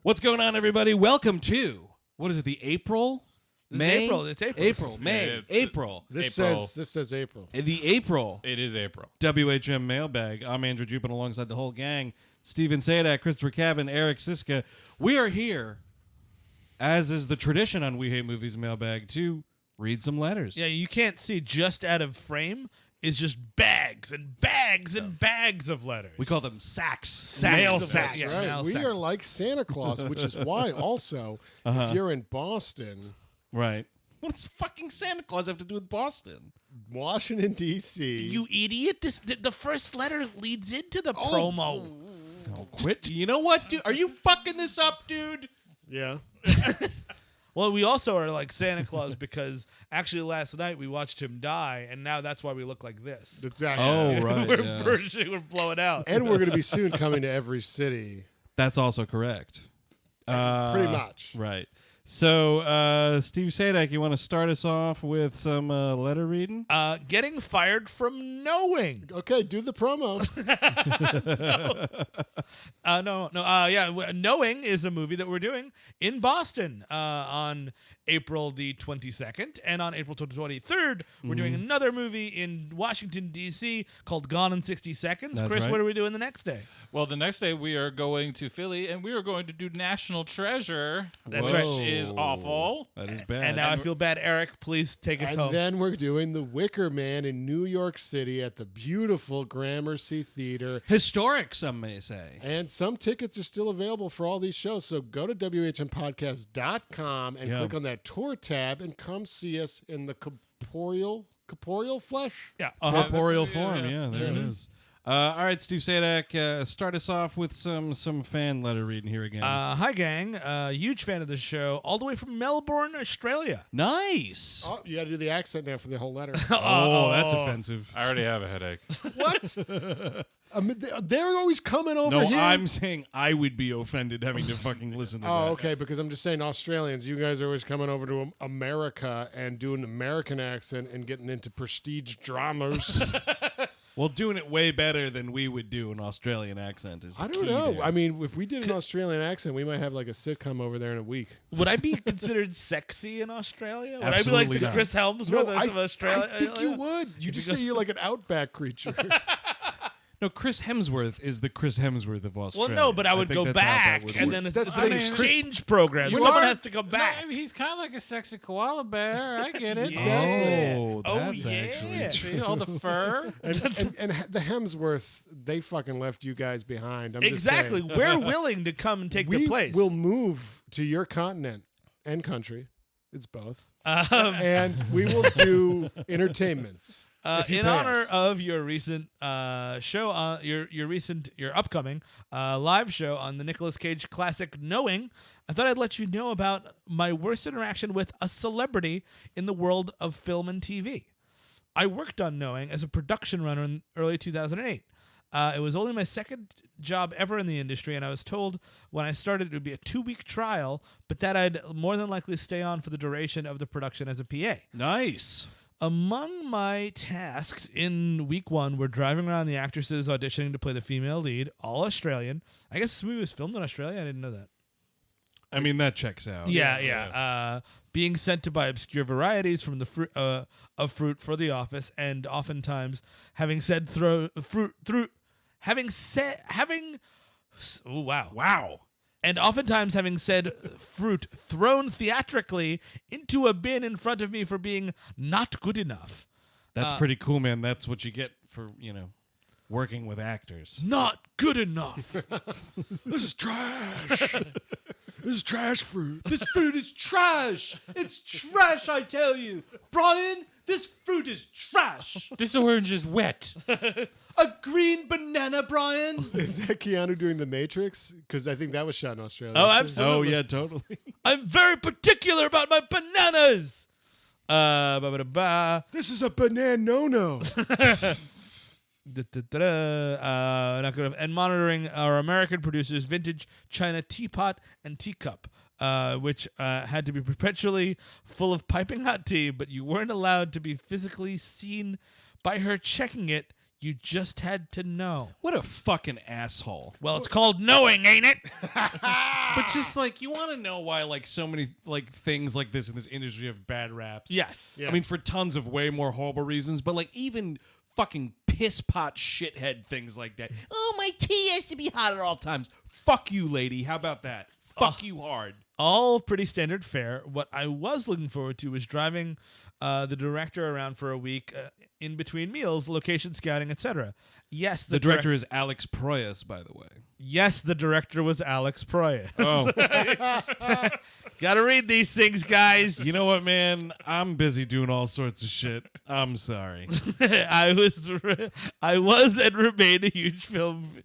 What's going on, everybody? Welcome to, what is it, the April? May? April. It's April. April, May, April. This says April. The April. It is April. WHM Mail Bag. I'm Andrew Jupin alongside the whole gang. Steven Sadak, Christopher Cabin, Eric Siska. We are here, as is the tradition on We Hate Movies Mailbag, to read some letters. Yeah, you can't see just out of frame is just bags and bags and bags of letters. We call them sacks. Sacks Mail of sacks. letters. Right. Mail We sacks. are like Santa Claus, which is why also, if you're in Boston, Right. What does fucking Santa Claus have to do with Boston? Washington, D.C. You idiot! The first letter leads into the promo. Oh, quit. You know what, dude? Are you fucking this up, dude? Yeah. Well, we also are like Santa Claus because actually last night we watched him die, and now that's why we look like this. Exactly. Oh, right. we're yeah. we're blowing out. And we're going to be soon coming to every city. That's also correct. Pretty much. Right. So, Steve Sadak, you want to start us off with some letter reading? Getting fired from knowing. Okay, do the promo. Knowing is a movie that we're doing in Boston on April the 22nd, and on April 23rd, we're doing another movie in Washington, D.C. called Gone in 60 Seconds. That's Chris, right. what are we doing the next day? Well, the next day we are going to Philly, and we are going to do National Treasure, That's which right. is awful. That is bad. And now I feel bad. Eric, please take us And home. then we're doing The Wicker Man in New York City at the beautiful Gramercy Theater. Historic, some may say. And some tickets are still available for all these shows. So go to WHMpodcast.com and click on that tour tab and come see us in the corporeal flesh. Yeah. Corporeal Yeah, form, yeah. yeah, there it is. All right, Steve Sadak, start us off with some fan letter reading here again. Hi, gang. Huge fan of the show, all the way from Melbourne, Australia. Nice. Oh, you got to do the accent now for the whole letter. Oh, that's offensive. I already have a headache. What? They're always coming over No, here. I'm saying I would be offended having to fucking listen to that. Oh, okay, because I'm just saying Australians, you guys are always coming over to America and doing an American accent and getting into prestige dramas. Well, doing it way better than we would do an Australian accent is the I don't key know. there. I mean, if we did an Australian accent, we might have like a sitcom over there in a week. Would I be considered sexy in Australia? Would Absolutely I be like the not. Chris Helmsworth of Australia? I think you would. You just say you're like an outback creature. No, Chris Hemsworth is the Chris Hemsworth of Well, Australia. no, but I would think go that's how that back, would and work. then it's That's an the thing is Chris- exchange program. You Someone are- has to come back. No, he's kind of like a sexy koala bear. I get it. Yeah. Oh, Oh, that's yeah. actually See all the fur. and the Hemsworths, they fucking left you guys behind. I'm Exactly. Just saying. We're willing to come and take We the place. will move to your continent and country. It's both. Um, And we will do entertainments. if you in pay honor us. of your recent show on your upcoming live show on the Nicolas Cage classic Knowing, I thought I'd let you know about my worst interaction with a celebrity in the world of film and TV. I worked on Knowing as a production runner in early 2008. It was only my second job ever in the industry, and I was told when I started it would be a 2-week trial, but that I'd more than likely stay on for the duration of the production as a PA. nice. Among my tasks in week 1 were driving around the actresses auditioning to play the female lead, all Australian. I guess this movie was filmed in Australia. I didn't know that. I mean, that checks out. Yeah. Being sent to buy obscure varieties from the fruit for the office, and oftentimes having said Wow. And oftentimes having said fruit thrown theatrically into a bin in front of me for being not good enough. That's pretty cool, man. That's what you get for, working with actors. Not good enough. This is trash. This is trash fruit. This fruit is trash. It's trash, I tell you. Brian, this fruit is trash. This orange is wet. A green banana, Brian. Is that Keanu doing The Matrix? Because I think that was shot in Australia. Oh, too. absolutely. Oh, yeah, totally. I'm very particular about my bananas. This is a banana no-no. Not good enough. And monitoring our American producers' vintage China teapot and teacup, which had to be perpetually full of piping hot tea, but you weren't allowed to be physically seen by her checking it. You just had to know. What a fucking asshole. Well, it's called knowing, ain't it? But just like, you want to know why like so many like things like this in this industry have bad raps. Yes. Yeah. I mean, for tons of way more horrible reasons, but like even fucking piss pot shithead things like that. Oh, my tea has to be hot at all times. Fuck you, lady. How about that? Fuck you hard. All pretty standard fare. What I was looking forward to was driving the director around for a week in between meals, location scouting, etc. Yes, The director is Alex Proyas, by the way. Yes, the director was Alex Proyas. Oh. Gotta read these things, guys. You know what, man? I'm busy doing all sorts of shit. I'm sorry. I was and remain a huge film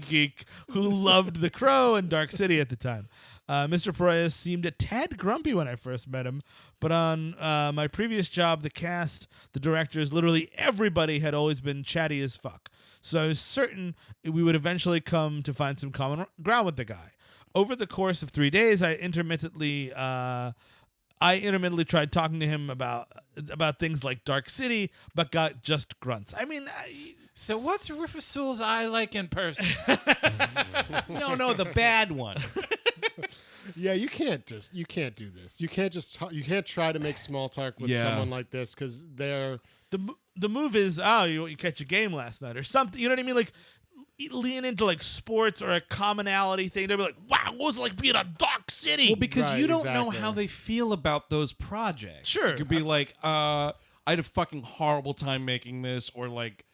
geek who loved The Crow and Dark City at the time. Mr. Proyas seemed a tad grumpy when I first met him, but on my previous job, the cast, the directors, literally everybody had always been chatty as fuck. So I was certain we would eventually come to find some common ground with the guy. Over the course of 3 days, I intermittently tried talking to him about things like Dark City, but got just grunts. I mean, So what's Rufus eye like in person? No, the bad one. Yeah, you can't do this. You can't try to make small talk with someone like this because they're the move is, you catch a game last night or something. You know what I mean? Like, lean into like sports or a commonality thing. They'll be like, wow, what was it like being a Dark City? Well, because Right, you don't know exactly. how they feel about those projects. Sure. It could be like, I had a fucking horrible time making this, or like,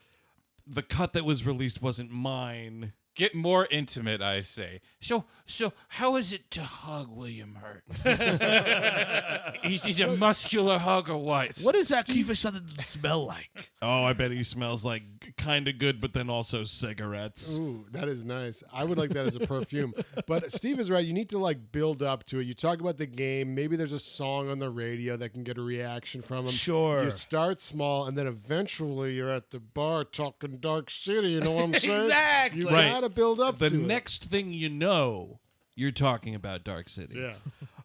the cut that was released wasn't mine. Get more intimate, I say. So how is it to hug William Hurt? he's a muscular hug or what? What does that Kiefer Sutherland smell like? Oh, I bet he smells like kind of good, but then also cigarettes. Ooh, that is nice. I would like that as a perfume. But Steve is right. You need to like build up to it. You talk about the game. Maybe there's a song on the radio that can get a reaction from him. Sure. You start small, and then eventually you're at the bar talking Dark City. You know what I'm saying? Exactly. You Right. gotta build up The to next thing you know, you're talking about Dark City. it. Yeah.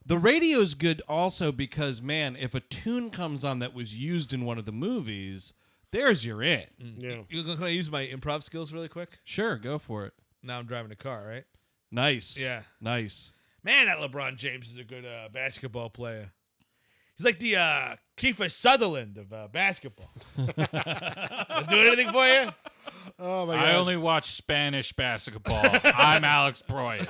The radio's good also because, man, if a tune comes on that was used in one of the movies, there's your in. Yeah. Can I use my improv skills really quick? Sure, go for it. Now I'm driving a car, right? Nice. Yeah. Nice. Man, that LeBron James is a good basketball player. He's like the Kiefer Sutherland of basketball. That do anything for you? Oh my God. I only watch Spanish basketball. I'm Alex Proyas.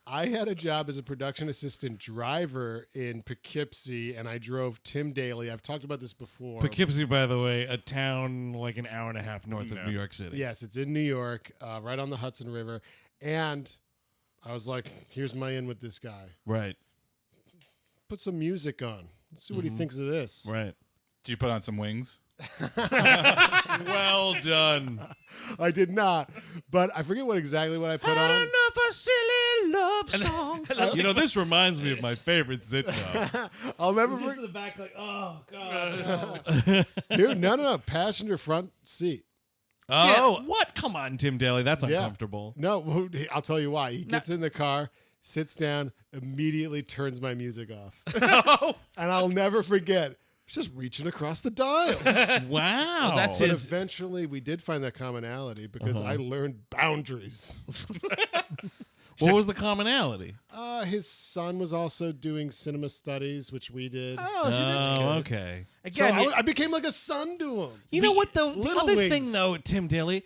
I had a job as a production assistant driver in Poughkeepsie, and I drove Tim Daly. I've talked about this before. Poughkeepsie, by the way, a town like an hour and a half north of New York City. Yes, it's in New York, right on the Hudson River. And I was like, here's my in with this guy. Right. Put some music on. Let's see what he thinks of this. Right. Do you put on some wings? Well done. I did not, but I forget what I put on. enough a silly love song. You know, this reminds me of my favorite sitcom. I'll never To forget. the back, like, oh god. Dude, no. Passenger front seat. Oh, What? Come on, Tim Daly. That's Yeah. uncomfortable. No, I'll tell you why. He gets in the car, sits down, immediately turns my music off. And I'll never forget. He's just reaching across the dials. Wow. that's But his- eventually we did find that commonality because I learned boundaries. What was the commonality? His son was also doing cinema studies, which we did. oh, see, that's good. Okay. So Again, I became like a son to him. You know what, though? The Little other Wings. thing, though, Tim Daly,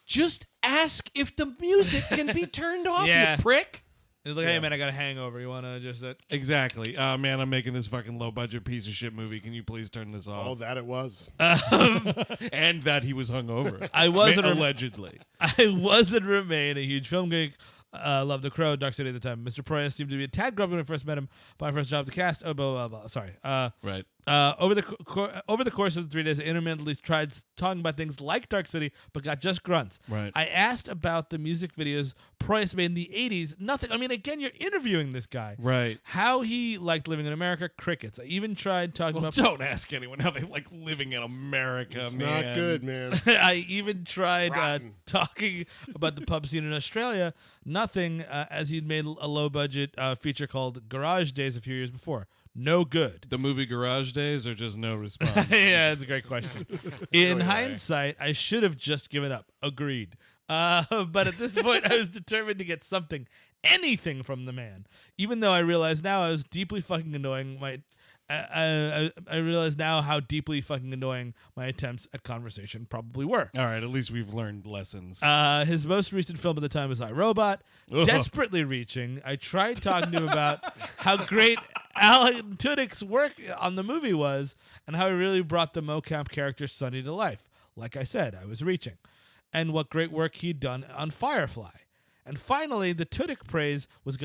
just ask if the music can be turned off, Yeah. you prick. it's like, hey man, I got a hangover. You want to just Exactly. Man, I'm making this fucking low-budget piece of shit movie. Can you please turn this Oh, off? that it was. And that he was hungover. I wasn't allegedly. I was and remain a huge film geek. Loved The Crow, Dark City at the time. Mr. Proyas seemed to be a tad grumpy when I first met him. By my first job, the cast. Oh, blah blah blah. Sorry. Right. Over the course of the 3 days, I intermittently tried talking about things like Dark City, but got just grunts. Right. I asked about the music videos Proyas made in the 80s. Nothing. I mean, again, you're interviewing this guy. Right. How he liked living in America. Crickets. I even tried talking Well, about. don't ask anyone how they like living in America, It's man. not good, man. I even tried Rotten. talking about the pub scene in Australia. Nothing, as he'd made a low-budget feature called Garage Days a few years before. No good. The movie Garage Days or just no response? Yeah, that's a great question. In Really? hindsight, I should have just given up. Agreed. But at this point, I was determined to get something, anything from the man. Even though I realize now I was deeply fucking annoying. I realize now how deeply fucking annoying my attempts at conversation probably were. All right, at least we've learned lessons. His most recent film at the time was I, Robot. Ugh. Desperately reaching, I tried talking to him about how great Alan Tudyk's work on the movie was and how he really brought the mocap character Sonny to life. Like I said, I was reaching. And what great work he'd done on Firefly. And finally, the Tudyk praise what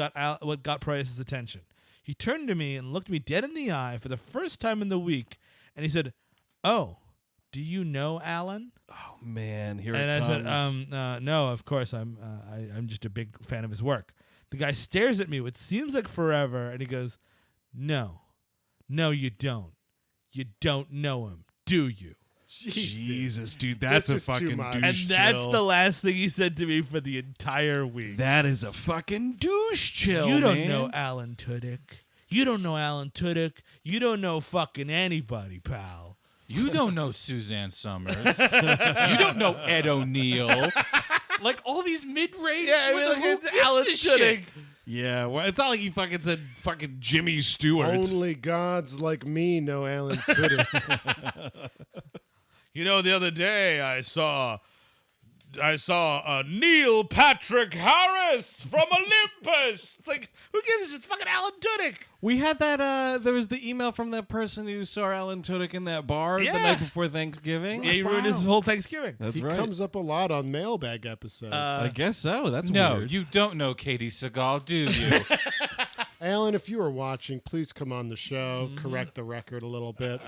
got Price's attention. He turned to me and looked me dead in the eye for the first time in the week, and he said, "Oh, do you know Alan?" Oh man, here And it I comes. said, "No, of course I'm just a big fan of his work." The guy stares at me, what seems like forever, and he goes, "No, you don't. You don't know him, do you?" Jesus, dude, that's a This is too fucking much. douche And that's chill. the last thing he said to me for the entire week. That is a fucking douche chill. You don't man. know Alan Tudyk. You don't know Alan Tudyk. You don't know fucking anybody, pal. You don't know Suzanne Summers. You don't know Ed O'Neill. Like all these mid-range. who gives Alan a shit? Tudyk. Yeah, well, it's not like he fucking said fucking Jimmy Stewart. Only gods like me know Alan Tudyk. You know, the other day I saw Neil Patrick Harris from Olympus. It's like, who gives a shit? It's fucking Alan Tudyk. We had that. There was the email from that person who saw Alan Tudyk in that bar the Yeah. night before Thanksgiving. Yeah, he ruined his whole Thanksgiving. That's He right. comes up a lot on mailbag episodes. I guess so. That's No, weird. you don't know Katie Seagal, do you? Alan, if you are watching, please come on the show, correct the record a little bit.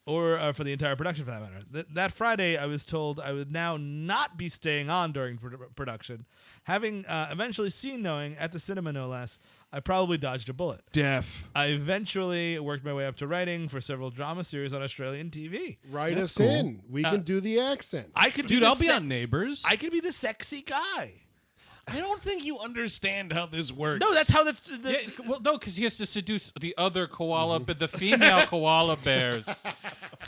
Or for the entire production, for that matter. That Friday, I was told I would now not be staying on during production. Having eventually seen Knowing at the cinema, no less, I probably dodged a bullet. Deaf. I eventually worked my way up to writing for several drama series on Australian TV. Write That's us cool. in. We can do the accent. I could be Dude, the I'll be on Neighbors. I could be the sexy guy. I don't think you understand how this works. No, that's how the Yeah, well, no, because he has to seduce the other koala, but the female koala bears,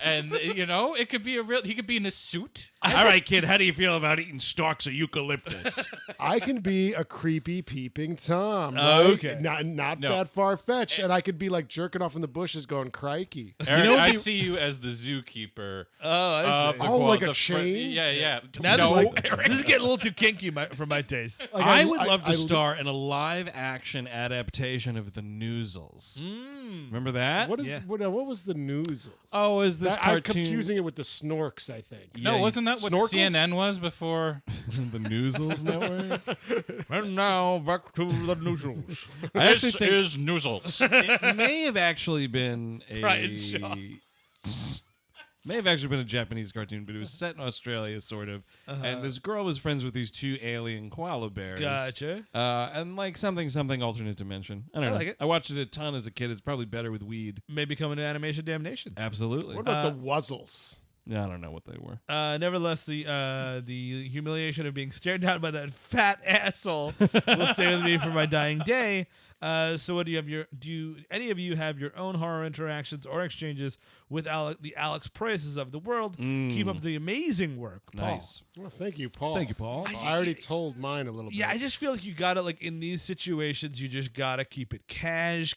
and it could be he could be in a suit. All right, kid. How do you feel about eating stalks of eucalyptus? I can be a creepy peeping Tom. Oh, right? okay. Not No. that far fetched, and I could be like jerking off in the bushes, going crikey. Eric, what'd I be- see you as the zookeeper. Oh, I Of see. the Oh, koala- like a the chain? Yeah. Now No, this, Eric. this is getting a little too kinky for my taste. Like, I would love to star in a live-action adaptation of the Noozles. Remember that? What is Yeah. what was the news? Oh, is this I'm cartoon? confusing it with the Snorks, I think. No, Yeah, wasn't that what Snorkels? CNN was before? the Noozles Network? And now back to the news. I actually think is Noozles. it may have actually been Brian Shaw. may have actually been a Japanese cartoon, but it was set in Australia, sort of. And this girl was friends with these two alien koala bears. Gotcha. And like something alternate dimension. I don't know. like it. I watched it a ton as a kid. It's probably better with weed. Maybe coming to Animation Damnation. Absolutely. What about the Wuzzles? Yeah, I don't know what they were. Nevertheless, the humiliation of being stared down by that fat asshole will stay with me for my dying day. So, what do any of you have your own horror interactions or exchanges with the Alex Prices of the world? Keep up the amazing work, Paul. Nice. Well, thank you, Paul. Thank you, Paul. I already told mine a little bit. Yeah, I just feel like you gotta in these situations, you just gotta keep it cash.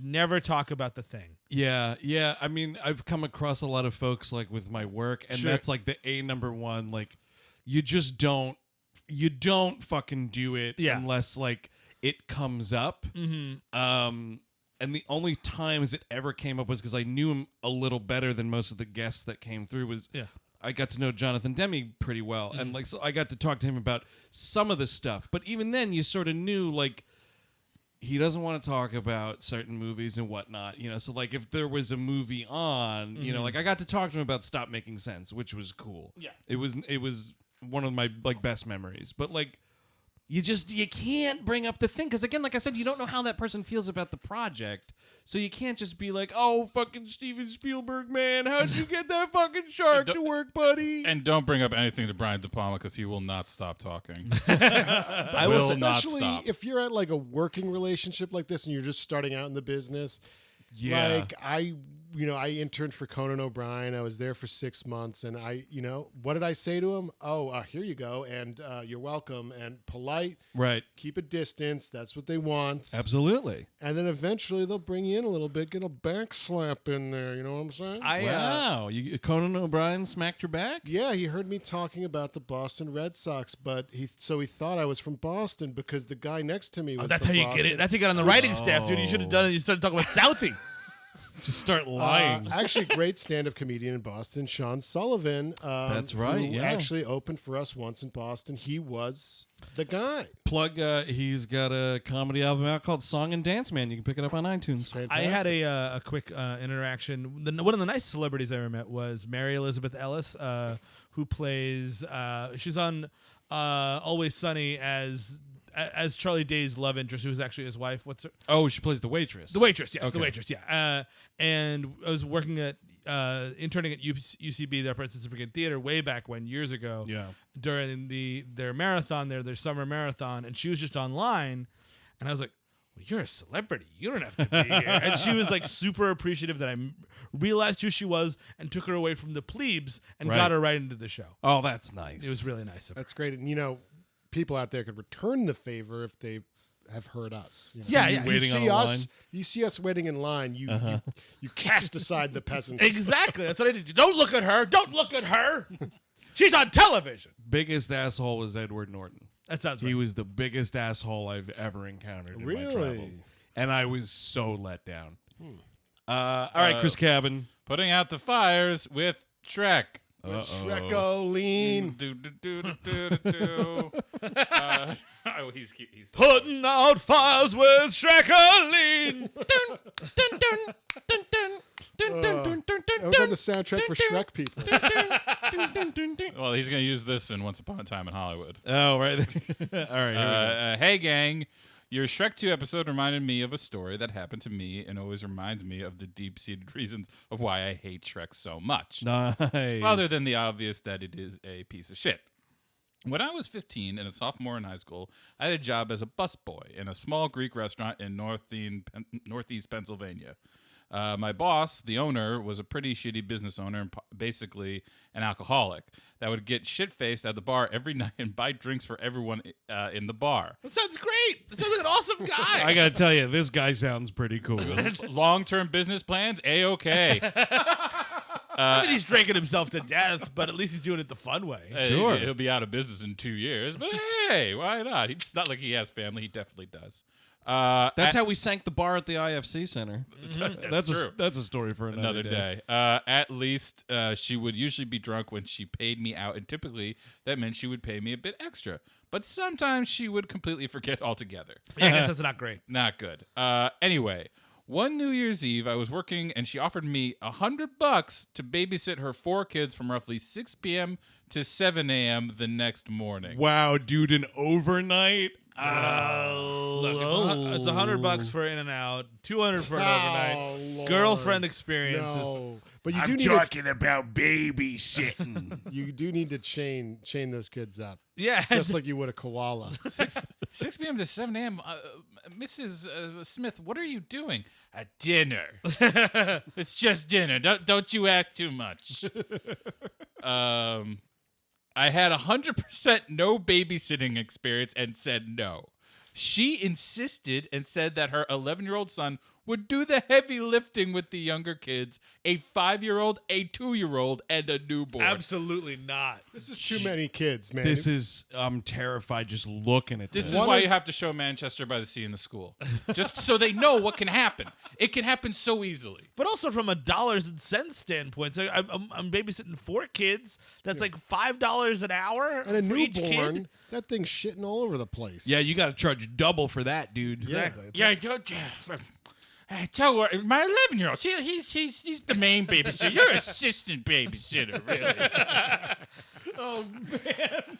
Never talk about the thing. Yeah. I mean, I've come across a lot of folks like with my work, and Sure. that's like the number one. Like, you just don't fucking do it Yeah. unless like it comes up. Mm-hmm. And the only times it ever came up was because I knew him a little better than most of the guests that came through. I got to know Jonathan Demme pretty well, and like so I got to talk to him about some of the stuff. But even then, you sort of knew like he doesn't want to talk about certain movies and whatnot, So like if there was a movie on, like I got to talk to him about Stop Making Sense, which was cool. Yeah. It was one of my like best memories. But like you can't bring up the thing because again, like I said, you don't know how that person feels about the project, so you can't just be like, "Oh, fucking Steven Spielberg, man, how'd you get that fucking shark to work, buddy?" And don't bring up anything to Brian De Palma because he will not stop talking. I will not especially stop. if you're at like a working relationship like this and you're just starting out in the business. Yeah. Like I interned for Conan O'Brien. I was there for 6 months, and what did I say to him? Oh, here you go, and you're welcome, and polite. Right. Keep a distance. That's what they want. Absolutely. And then eventually they'll bring you in a little bit, get a back slap in there. You know what I'm saying? Wow. Conan O'Brien smacked your back? Yeah, he heard me talking about the Boston Red Sox, but he thought I was from Boston because the guy next to me was. That's from how you Boston. get it. That's how you got on the writing staff, dude. You should have done it. You started talking about Southie. Just start lying. Actually, great stand-up comedian in Boston, Sean Sullivan. That's right, Who yeah. actually opened for us once in Boston. He was the guy. Plug. He's got a comedy album out called Song and Dance Man. You can pick it up on iTunes. I had a quick interaction. One of the nice celebrities I ever met was Mary Elizabeth Ellis, who plays. She's on Always Sunny as Charlie Day's love interest, who was actually his wife. What's her? Oh, she plays the waitress. The waitress, yes, Okay. the waitress, yeah. And I was working at interning at UCB, the Upper Hudson Brigade Theater, way back when, years ago. Yeah. During their marathon, their summer marathon, and she was just online, and I was like, "Well, you're a celebrity. You don't have to be here." And she was like super appreciative that I realized who she was and took her away from the plebes and Right. got her right into the show. Oh, that's nice. It was really nice of her. That's great. And, people out there could return the favor if they have heard us. You know? Yeah, you yeah. waiting you on see a us, line. you see us waiting in line. You cast aside the peasants. Exactly. That's what I did. Don't look at her. Don't look at her. She's on television. Biggest asshole was Edward Norton. That sounds He right. was the biggest asshole I've ever encountered in my Really? travels. And I was so let down. All right, Chris Cabin. Putting out the fires with Shrek. Shrekoline. Do, do, do, do, do, do, do. Oh, he's cute. He's Putting out fires with Shrek-loving. That was on the soundtrack for Shrek people. well, he's gonna use this in Once Upon a Time in Hollywood. Oh, right. All right. Here we go. Hey, gang. Your Shrek 2 episode reminded me of a story that happened to me and always reminds me of the deep-seated reasons of why I hate Shrek so much. Nice. Other than the obvious that it is a piece of shit. When I was 15 and a sophomore in high school, I had a job as a busboy in a small Greek restaurant in northeast Pennsylvania. My boss, the owner, was a pretty shitty business owner and basically an alcoholic that would get shit-faced at the bar every night and buy drinks for everyone in the bar. That sounds great. That sounds like an awesome guy. I got to tell you, this guy sounds pretty cool. Long-term business plans, A-okay. I mean, he's drinking himself to death, but at least he's doing it the fun way. Sure. He'll be out of business in 2 years, but hey, why not? It's not like he has family. He definitely does. That's how we sank the bar at the IFC Center. That's true. That's a story for Another day. At least she would usually be drunk when she paid me out, and typically that meant she would pay me a bit extra. But sometimes she would completely forget altogether. Yeah, I guess that's not great. Not good. Anyway, one New Year's Eve, I was working, and she offered me $100 to babysit her 4 kids from roughly 6 p.m. to 7 a.m. the next morning. Wow, dude, an overnight? Look, it's $100 for in and out, $200 for an overnight, Lord. girlfriend experiences. No, but you do I'm need talking about babysitting. you do need to chain those kids up, Yeah, just like you would a koala. 6 p.m. to 7 a.m. Mrs. Smith, what are you doing? At dinner. It's just dinner. Don't you ask too much. I had 100% no babysitting experience and said no. She insisted and said that her 11-year-old son would do the heavy lifting with the younger kids, a 5-year-old, a 2-year-old, and a newborn. absolutely not. This is too many kids, man. I'm terrified just looking at This this. is why you have to show Manchester by the Sea in the school. Just so they know what can happen. It can happen so easily. But also from a dollars and cents standpoint, so I'm babysitting 4 kids. That's like $5 an hour and a for each newborn. kid. That thing's shitting all over the place. Yeah, you got to charge double for that, dude. Exactly. Yeah, tell her, my 11-year-old, he's the main babysitter. You're assistant babysitter, really. Oh man.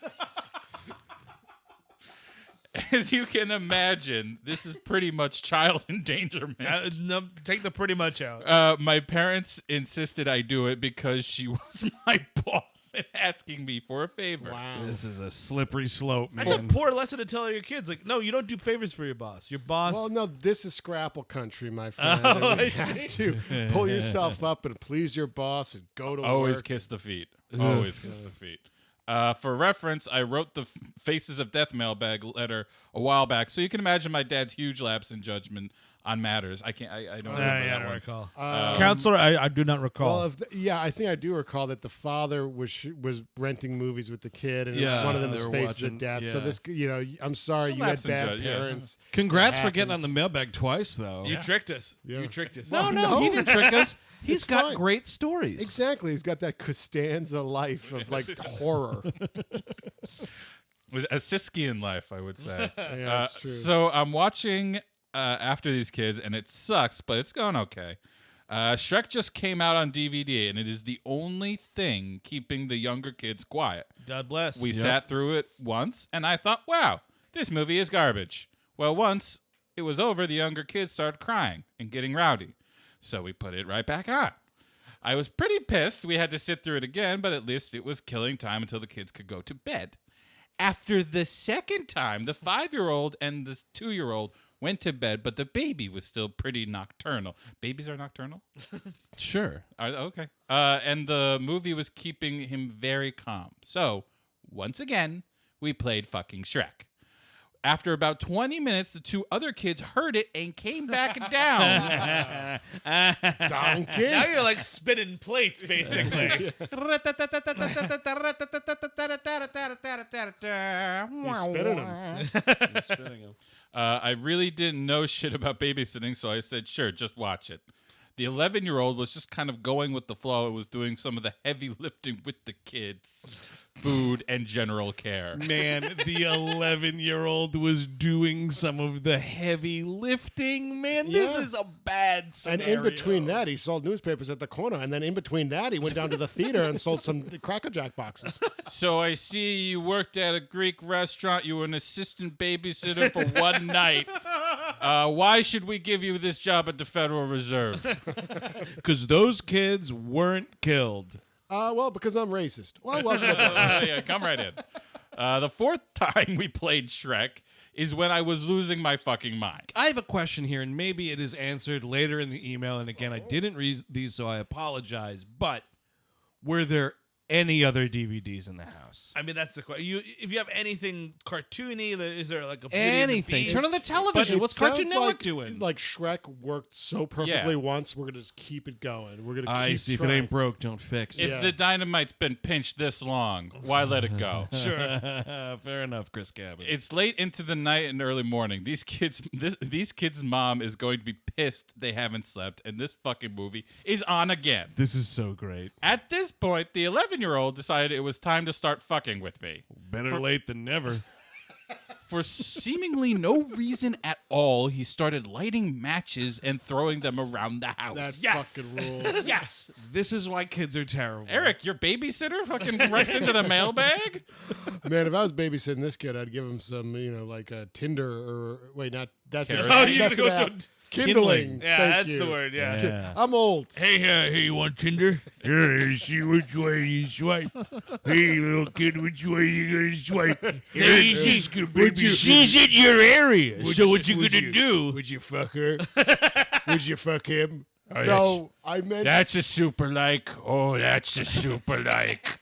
As you can imagine, this is pretty much child endangerment. No, take the pretty much out. My parents insisted I do it because she was my boss and asking me for a favor. Wow. This is a slippery slope, man. That's a poor lesson to tell your kids. Like, no, you don't do favors for your boss. Your boss. Well, no, this is Scrapple country, my friend. Oh, and I you have to pull yourself up and please your boss and go to Always work. kiss the feet. Always kiss the feet. For reference, I wrote the Faces of Death mailbag letter a while back, so you can imagine my dad's huge lapse in judgment on matters. I can't. I don't remember I that don't one. recall. Um, Counselor, I do not recall. Well, yeah, I think I do recall that the father was renting movies with the kid, and Yeah, one of them they was were Faces watching- of Death. So yeah. this, I'm sorry, you had Lapse in bad judge- yeah. parents. Congrats It for getting on the happens. mailbag twice, though. You tricked us. Yeah. You tricked us. Well, No, he no. didn't trick us. He's It's got fine. great stories. Exactly, he's got that Costanza life of like horror. With a Siskian life, I would say. Yeah, that's true. So I'm watching After These Kids, and it sucks, but it's going okay. Shrek just came out on DVD, and it is the only thing keeping the younger kids quiet. God bless. We sat through it once, and I thought, wow, this movie is garbage. Well, once it was over, the younger kids started crying and getting rowdy. So we put it right back on. I was pretty pissed we had to sit through it again, but at least it was killing time until the kids could go to bed. After the second time, the 5-year-old and the 2-year-old went to bed, but the baby was still pretty nocturnal. Babies are nocturnal? Sure. Okay. And the movie was keeping him very calm. So, once again, we played fucking Shrek. After about 20 minutes, the 2 other kids heard it and came back down. Donkey. Now you're like spinning plates, basically. He's spitting them. I really didn't know shit about babysitting, so I said, sure, just watch it. The 11-year-old was just kind of going with the flow and was doing some of the heavy lifting with the kids, food, and general care. Man, the 11-year-old was doing some of the heavy lifting. Man, this Yeah. is a bad And scenario. in between that, he sold newspapers at the corner. And then in between that, he went down to the theater and sold some Cracker Jack boxes. So I see you worked at a Greek restaurant. You were an assistant babysitter for one night. Why should we give you this job at the Federal Reserve? Because those kids weren't killed. Well, because I'm racist. Well, welcome aboard. Yeah, come right in. The 4th time we played Shrek is when I was losing my fucking mind. I have a question here, and maybe it is answered later in the email. And again, I didn't read these, so I apologize. But were there any other DVDs in the house? I mean, that's the question. If you have anything cartoony, is there like a Beauty and the Anything. Beast? Turn on the television. It What's Cartoon sounds Network like, doing? Like Shrek worked so perfectly once, we're going to just keep it going. We're going to keep I see. If it trying. ain't broke, don't fix If it. Yeah. the dynamite's been pinched this long, why let it go? Sure. Fair enough, Chris Cabin. It's late into the night and early morning. These kids' mom is going to be pissed they haven't slept, and this fucking movie is on again. This is so great. At this point, the 11-year-old decided it was time to start fucking with me. Better late than never. For seemingly no reason at all, he started lighting matches and throwing them around the house. That Yes. fucking rules. Yes. This is why kids are terrible. Eric, your babysitter fucking writes into the mailbag? Man, if I was babysitting this kid, I'd give him some, like a Tinder or wait, not that's Kerosene. Oh, you that's go an app. to- Kindling. Yeah, Thank that's you. the word. Yeah. Yeah. I'm old. Hey, you want Tinder? Yeah, see which way you swipe. Hey, little kid, which way you gonna swipe? She's in your area. So what you gonna do? Would you fuck her? Would you fuck him? Oh, No, I meant That's a super like. Oh, that's a super like.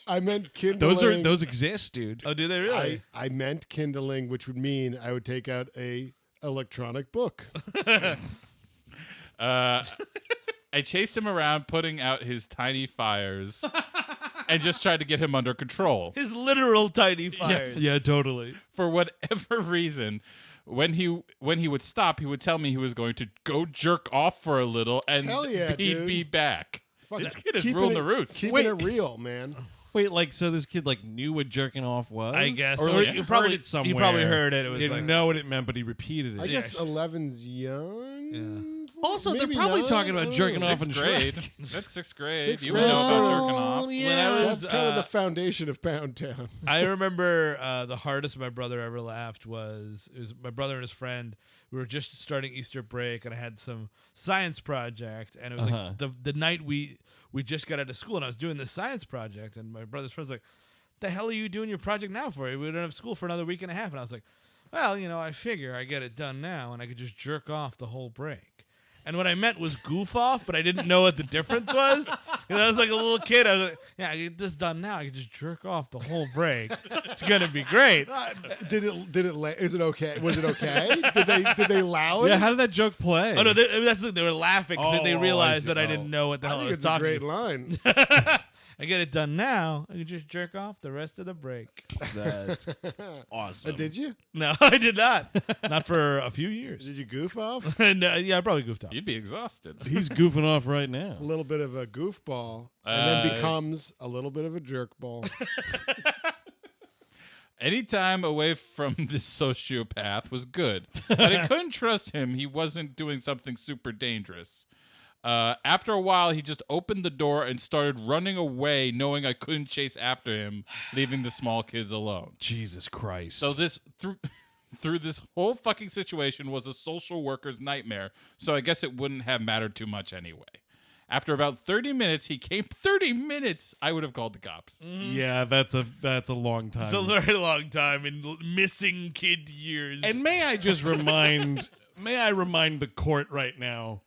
I meant kindling. Those exist, dude. Oh, do they really? I meant kindling, which would mean I would take out a electronic book. I chased him around, putting out his tiny fires, and just tried to get him under control. His literal tiny fires. Yeah, totally. For whatever reason, when he would stop, he would tell me he was going to go jerk off for a little, and Hell yeah, he'd dude. be back. Fuck This it. kid is Keeping ruling it- the roost. Keeping it real, man. Wait, so this kid knew what jerking off was? I guess. Or Or he you heard probably- it somewhere. you probably heard it. It was Didn't like- know what it meant, but he repeated it. I guess 11's young Also, they're Maybe probably not. talking I about don't jerking know. off in Sixth Shrek. grade. That's sixth grade. Sixth You grade. would know about Oh, jerking off. When I was, That's kind of the foundation of Pound Town. I remember the hardest my brother ever laughed was my brother and his friend. We were just starting Easter break, and I had some science project, and it was like the night we just got out of school, and I was doing this science project, and my brother's friend's like, "The hell are you doing your project now for? We don't have school for another week and a half." And I was like, "Well, I figure I get it done now, and I could just jerk off the whole break." And what I meant was goof off, but I didn't know what the difference was. I was like a little kid. I was like, "Yeah, I get this done now. I can just jerk off the whole break. It's gonna be great." Is it okay? Was it okay? Did they allow it? Yeah, how did that joke play? Oh no, they were laughing because they Oh, realized I see. that I didn't know what the I hell I think was it's a talking. great line. I get it done now. I can just jerk off the rest of the break. That's awesome. Did you? No, I did not. Not for a few years. Did you goof off? And yeah, I probably goofed off. You'd be exhausted. He's goofing off right now. A little bit of a goofball, and then becomes a little bit of a jerkball. Any time away from this sociopath was good, but I couldn't trust him. He wasn't doing something super dangerous. After a while, he just opened the door and started running away, knowing I couldn't chase after him, leaving the small kids alone. Jesus Christ. So this through this whole fucking situation was a social worker's nightmare. So I guess it wouldn't have mattered too much anyway. After about 30 minutes, he came. 30 minutes, I would have called the cops. Yeah, that's a long time. It's a very long time in missing kid years. And may I just remind the court right now,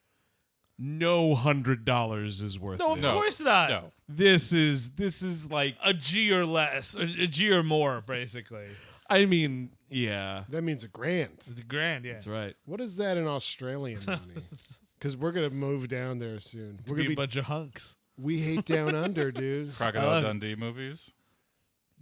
no $100 is worth no, it. of course not. No. This is like, A G or less, a G or more, basically. I mean, yeah, That means $1,000. It's $1,000, yeah. that's right. What is that in Australian money? Because we're gonna move down there soon. We're Be gonna a bunch of hunks. We hate down under, dude. Crocodile Dundee movies.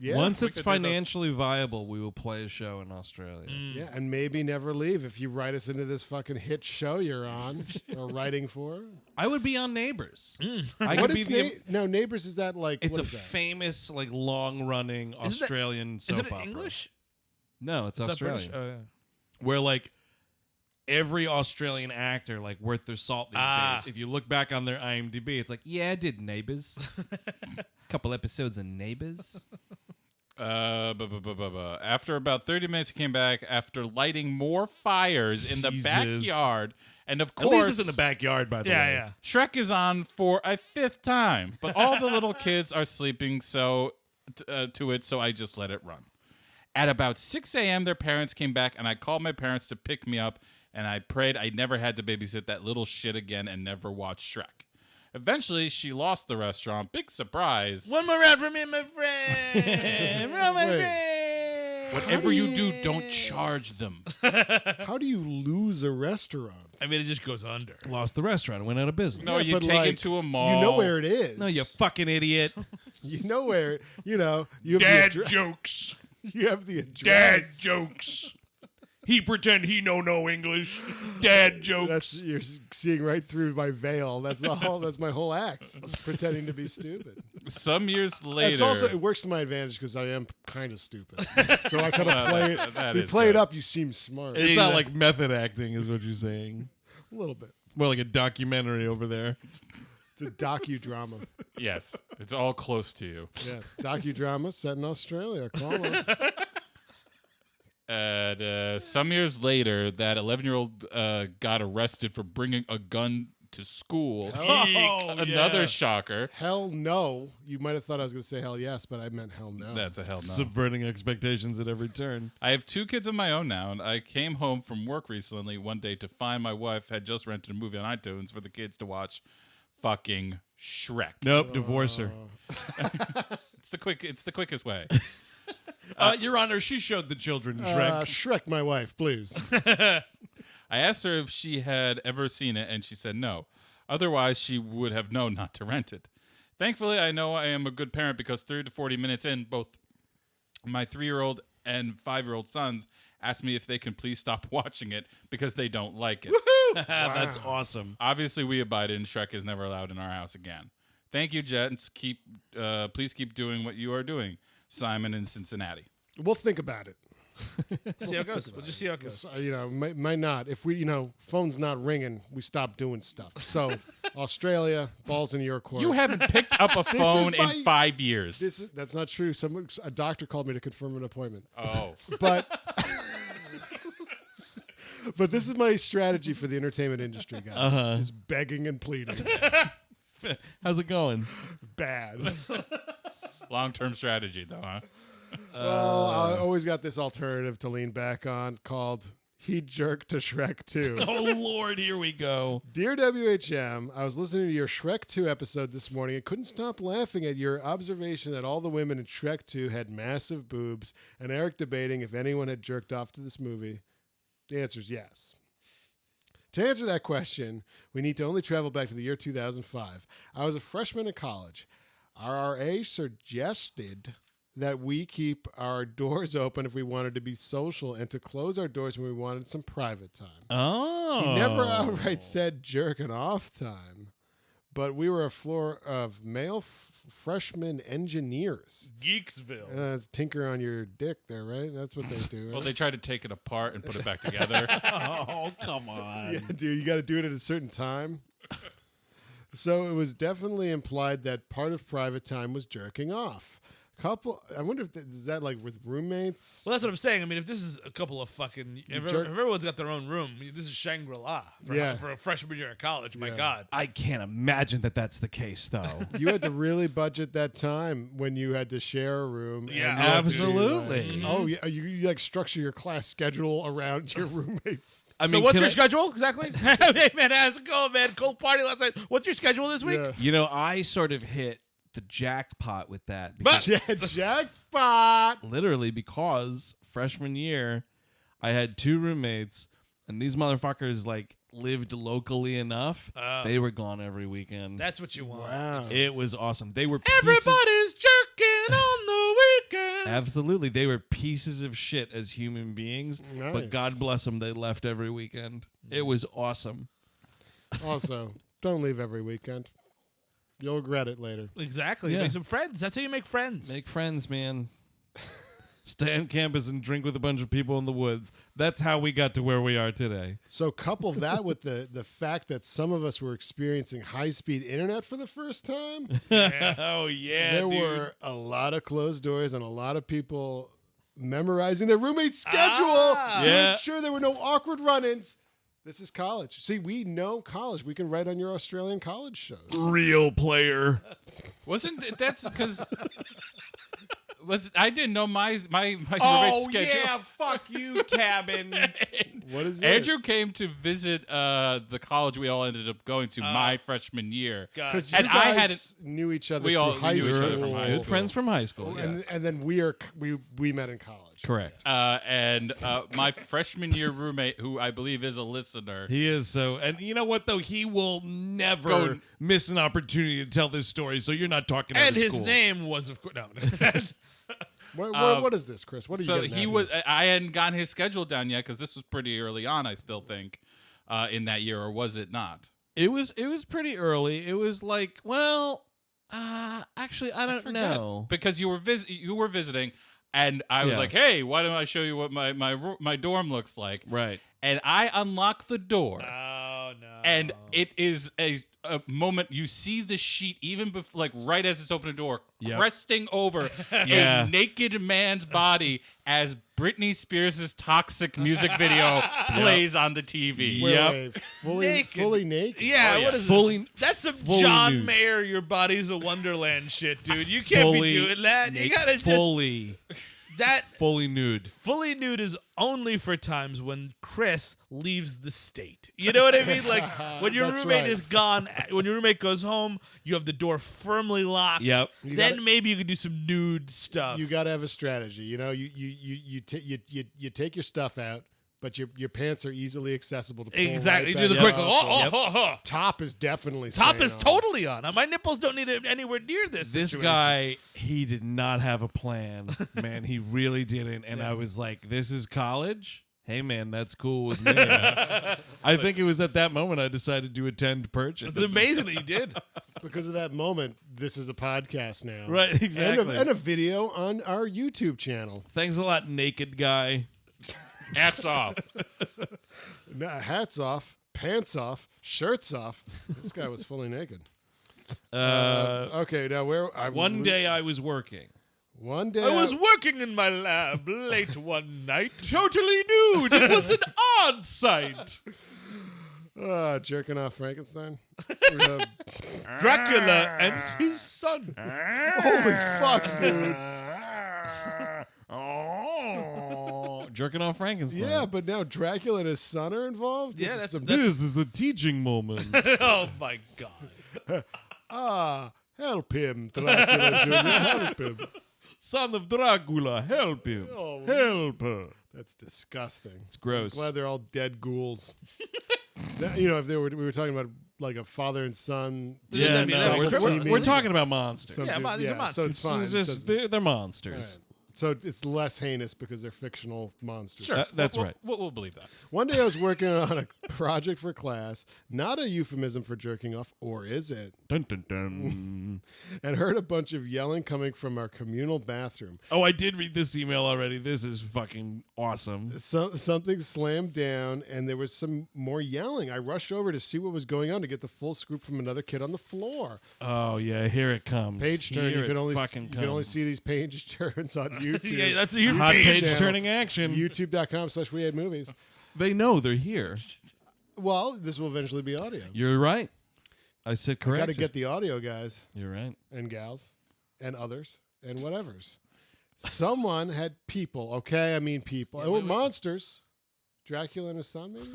Yeah. Once we it's could do those. financially viable, we will play a show in Australia. Yeah, and maybe never leave if you write us into this fucking hit show you're on or writing for. I would be on Neighbors. I What could is be No, Neighbors is that like It's what a is that? famous, like, long-running Australian Is soap it opera. English? No, it's Is that Australian. British? Oh, yeah. Where, like, every Australian actor, like, worth their salt these days. If you look back on their IMDb, it's like, yeah, I did Neighbors. Couple episodes of Neighbors. After about 30 minutes, he came back after lighting more fires in the Jesus. backyard. And of At course, least it's in the backyard, by the way. Yeah. Shrek is on for a 5th time. But all the little kids are sleeping to it, so I just let it run. At about 6 a.m., their parents came back, and I called my parents to pick me up, and I prayed I never had to babysit that little shit again and never watch Shrek. Eventually, she lost the restaurant. Big surprise. One more round for me and my friend. Whatever you do, don't charge them. How do you lose a restaurant? I mean, it just goes under. Lost the restaurant, went out of business. No, you but take like, it to a mall. You know where it is. No, you fucking idiot. You know where. You have the Dad address. jokes. You have the Dad address. jokes. He pretend he know no English. Dad jokes. You're seeing right through my veil. That's all. That's my whole act. It's pretending to be stupid. Some years later. It's also it works to my advantage because I am kind of stupid. So I kind of play it. that If you is play it good. up, you seem smart. It's not like method acting, is what you're saying. A little bit. More like a documentary over there. It's a docudrama. Yes, it's all close to you. Yes, docudrama set in Australia. Call us. And some years later, that 11-year-old got arrested for bringing a gun to school. Another shocker. Hell no. You might have thought I was going to say hell yes, but I meant hell no. That's a hell no. Subverting expectations at every turn. I have 2 kids of my own now, and I came home from work recently one day to find my wife had just rented a movie on iTunes for the kids to watch. Fucking Shrek. Nope, divorce her. It's the quickest way. Your Honor, she showed the children Shrek. Shrek, my wife, please. I asked her if she had ever seen it, and she said no. Otherwise, she would have known not to rent it. Thankfully, I know I am a good parent because 30 to 40 minutes in, both my 3-year-old and 5-year-old sons asked me if they can please stop watching it because they don't like it. That's awesome. Obviously, we abided, and Shrek is never allowed in our house again. Thank you, gents. Please keep doing what you are doing. Simon in Cincinnati. We'll think about it. See how it goes. We'll just see how it goes. Might not. If we, phone's not ringing, we stop doing stuff. So, Australia, balls in your court. You haven't picked up a phone my- in 5 years. That's not true. A doctor called me to confirm an appointment. Oh. But but this is my strategy for the entertainment industry, guys. Is begging and pleading. How's it going? Bad. Long-term strategy, though, huh? Well, I always got this alternative to lean back on called He Jerked to Shrek 2. Oh, Lord, here we go. Dear WHM, I was listening to your Shrek 2 episode this morning and couldn't stop laughing at your observation that all the women in Shrek 2 had massive boobs, and Eric debating if anyone had jerked off to this movie. The answer is yes. To answer that question, we need to only travel back to the year 2005. I was a freshman in college. RRA suggested that we keep our doors open if we wanted to be social and to close our doors when we wanted some private time. Oh. He never outright said jerking off time, but we were a floor of male freshman engineers. Geeksville. It's tinker on your dick there, right? That's what they do. Right? Well, they try to take it apart and put it back together. Oh, come on. Yeah, dude, you got to do it at a certain time. So it was definitely implied that part of private time was jerking off. I wonder if is that like with roommates? Well, that's what I'm saying. I mean, if this is a couple of fucking, if everyone's got their own room, this is Shangri-La for a freshman year of college. My God. I can't imagine that that's the case, though. You had to really budget that time when you had to share a room. and Yeah, you had to, absolutely. Oh, yeah, you like structure your class schedule around your roommates. I So mean, what's can your I- schedule exactly? Hey man, how's it going, man? Cold party last night. What's your schedule this week? Yeah. I sort of hit the jackpot with that. But- Jackpot. Literally, because freshman year, I had 2 roommates, and these motherfuckers lived locally enough. They were gone every weekend. That's what you want. Wow. It was awesome. They were Everybody's jerking on the weekend. Absolutely, they were pieces of shit as human beings. Nice. But God bless them, they left every weekend. It was awesome. Also, don't leave every weekend. You'll regret it later. Exactly. Yeah. Make some friends. That's how you make friends. Make friends, man. Stay on campus and drink with a bunch of people in the woods. That's how we got to where we are today. So couple that with the fact that some of us were experiencing high-speed internet for the first time. Oh, yeah, There were a lot of closed doors and a lot of people memorizing their roommate's schedule to Yeah. ensure there were no awkward run-ins. This is college. See, we know college. We can write on your Australian college shows. Real player. Wasn't it, that's because I didn't know my Oh, schedule. yeah, fuck you, cabin. What is this? Andrew came to visit the college we all ended up going to my freshman year. Because And you I guys had knew each other we through all high knew each school. other from high Good school. friends from high school. And then we met in college. Correct. And my freshman year roommate, who I believe is a listener, He is so, and you know what though? He will never Go- miss an opportunity to tell this story. So you're not talking. And out of his school. name was, of course, no. What is this, Chris? What are you so getting he at was. here? I hadn't gotten his schedule down yet because this was pretty early on. I still think in that year, or was it not? It was pretty early. It was like, well, actually, I don't know. Because you were visiting, and I was Yeah. like, "Hey, why don't I show you what my dorm looks like?" Right. And I unlock the door, Oh, no. and it is a moment you see the sheet even right as it's opening the door, Yep. cresting over Yeah. a naked man's body as Britney Spears' "Toxic" music video plays on the TV. Wait, fully Naked. fully naked. Yeah, Oh, yeah. what is Fully- this? That's some fully John nude. Mayer, your body's a wonderland shit, dude. You can't be doing that. You gotta just fully nude. fully nude is only for times when Chris leaves the state. You know what I mean? Like when your That's roommate right. is gone, when your roommate goes home, you have the door firmly locked. Yep. You Then gotta- maybe you could do some nude stuff. You got to have a strategy. You take your stuff out, but your pants are easily accessible to pull exactly. Right You do the back quick. out. Oh. Top is definitely Top staying is on. totally on. My nipples don't need it anywhere near this. This situation. guy, he did not have a plan, man. He really didn't. And I was like, this is college? Hey, man, that's cool with me. I think it was at that moment I decided to attend purchase. It's amazing that you did. because of that moment, this is a podcast now. Right, exactly. And a video on our YouTube channel. Thanks a lot, naked guy. Hats off. Hats off, pants off, shirts off. This guy was fully naked. Okay, now One day I was working. One day I was working in my lab late one night. Totally nude. It was an odd sight. Jerking off Frankenstein. Dracula and his son. Holy fuck, dude. Jerking off Frankenstein. Yeah, but now Dracula and his son are involved? Yeah, This is a teaching moment. Oh my god. Help him, Dracula Jr., help him. Son of Dracula, help him. Oh, Help her. that's disgusting. It's gross. Glad they're all dead ghouls. If we were talking about like a father and son. Yeah, that'd be no, criminal. we're talking about monsters. some Yeah, dude- these are So it's fine. It's It just, doesn't- they're monsters. all right. So it's less heinous because they're fictional monsters. Sure. That's We'll- right. We'll believe that. One day I was working on a project for class, not a euphemism for jerking off, or is it? Dun, dun, dun. And heard a bunch of yelling coming from our communal bathroom. Oh, I did read this email already. This is fucking awesome. Something slammed down, and there was some more yelling. I rushed over to see what was going on to get the full scoop from another kid on the floor. Oh yeah, here it comes. Page turn. Here You can it only fucking you can only comes. see these page turns on YouTube. Yeah, that's a huge Hot page channel. turning action. YouTube.com/weallhatemovies. They know they're here. Well, this will eventually be audio. You're right. I said correct. Got to get the audio, guys You're right. and gals and others and whatevers. Someone had people. Okay, I mean people. They were monsters. Dracula and his son, maybe.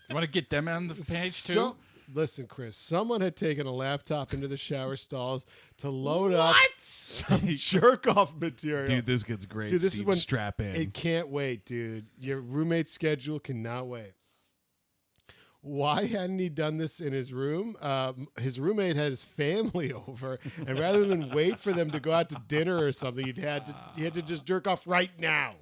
You want to get them on the page too? Listen, Chris. Someone had taken a laptop into the shower stalls to load up some jerk off material. Dude, this gets great. Dude, this Steve. is when Strap in. It can't wait, dude. Your roommate's schedule cannot wait. Why hadn't he done this in his room? His roommate had his family over, and rather than wait for them to go out to dinner or something, he had to just jerk off right now.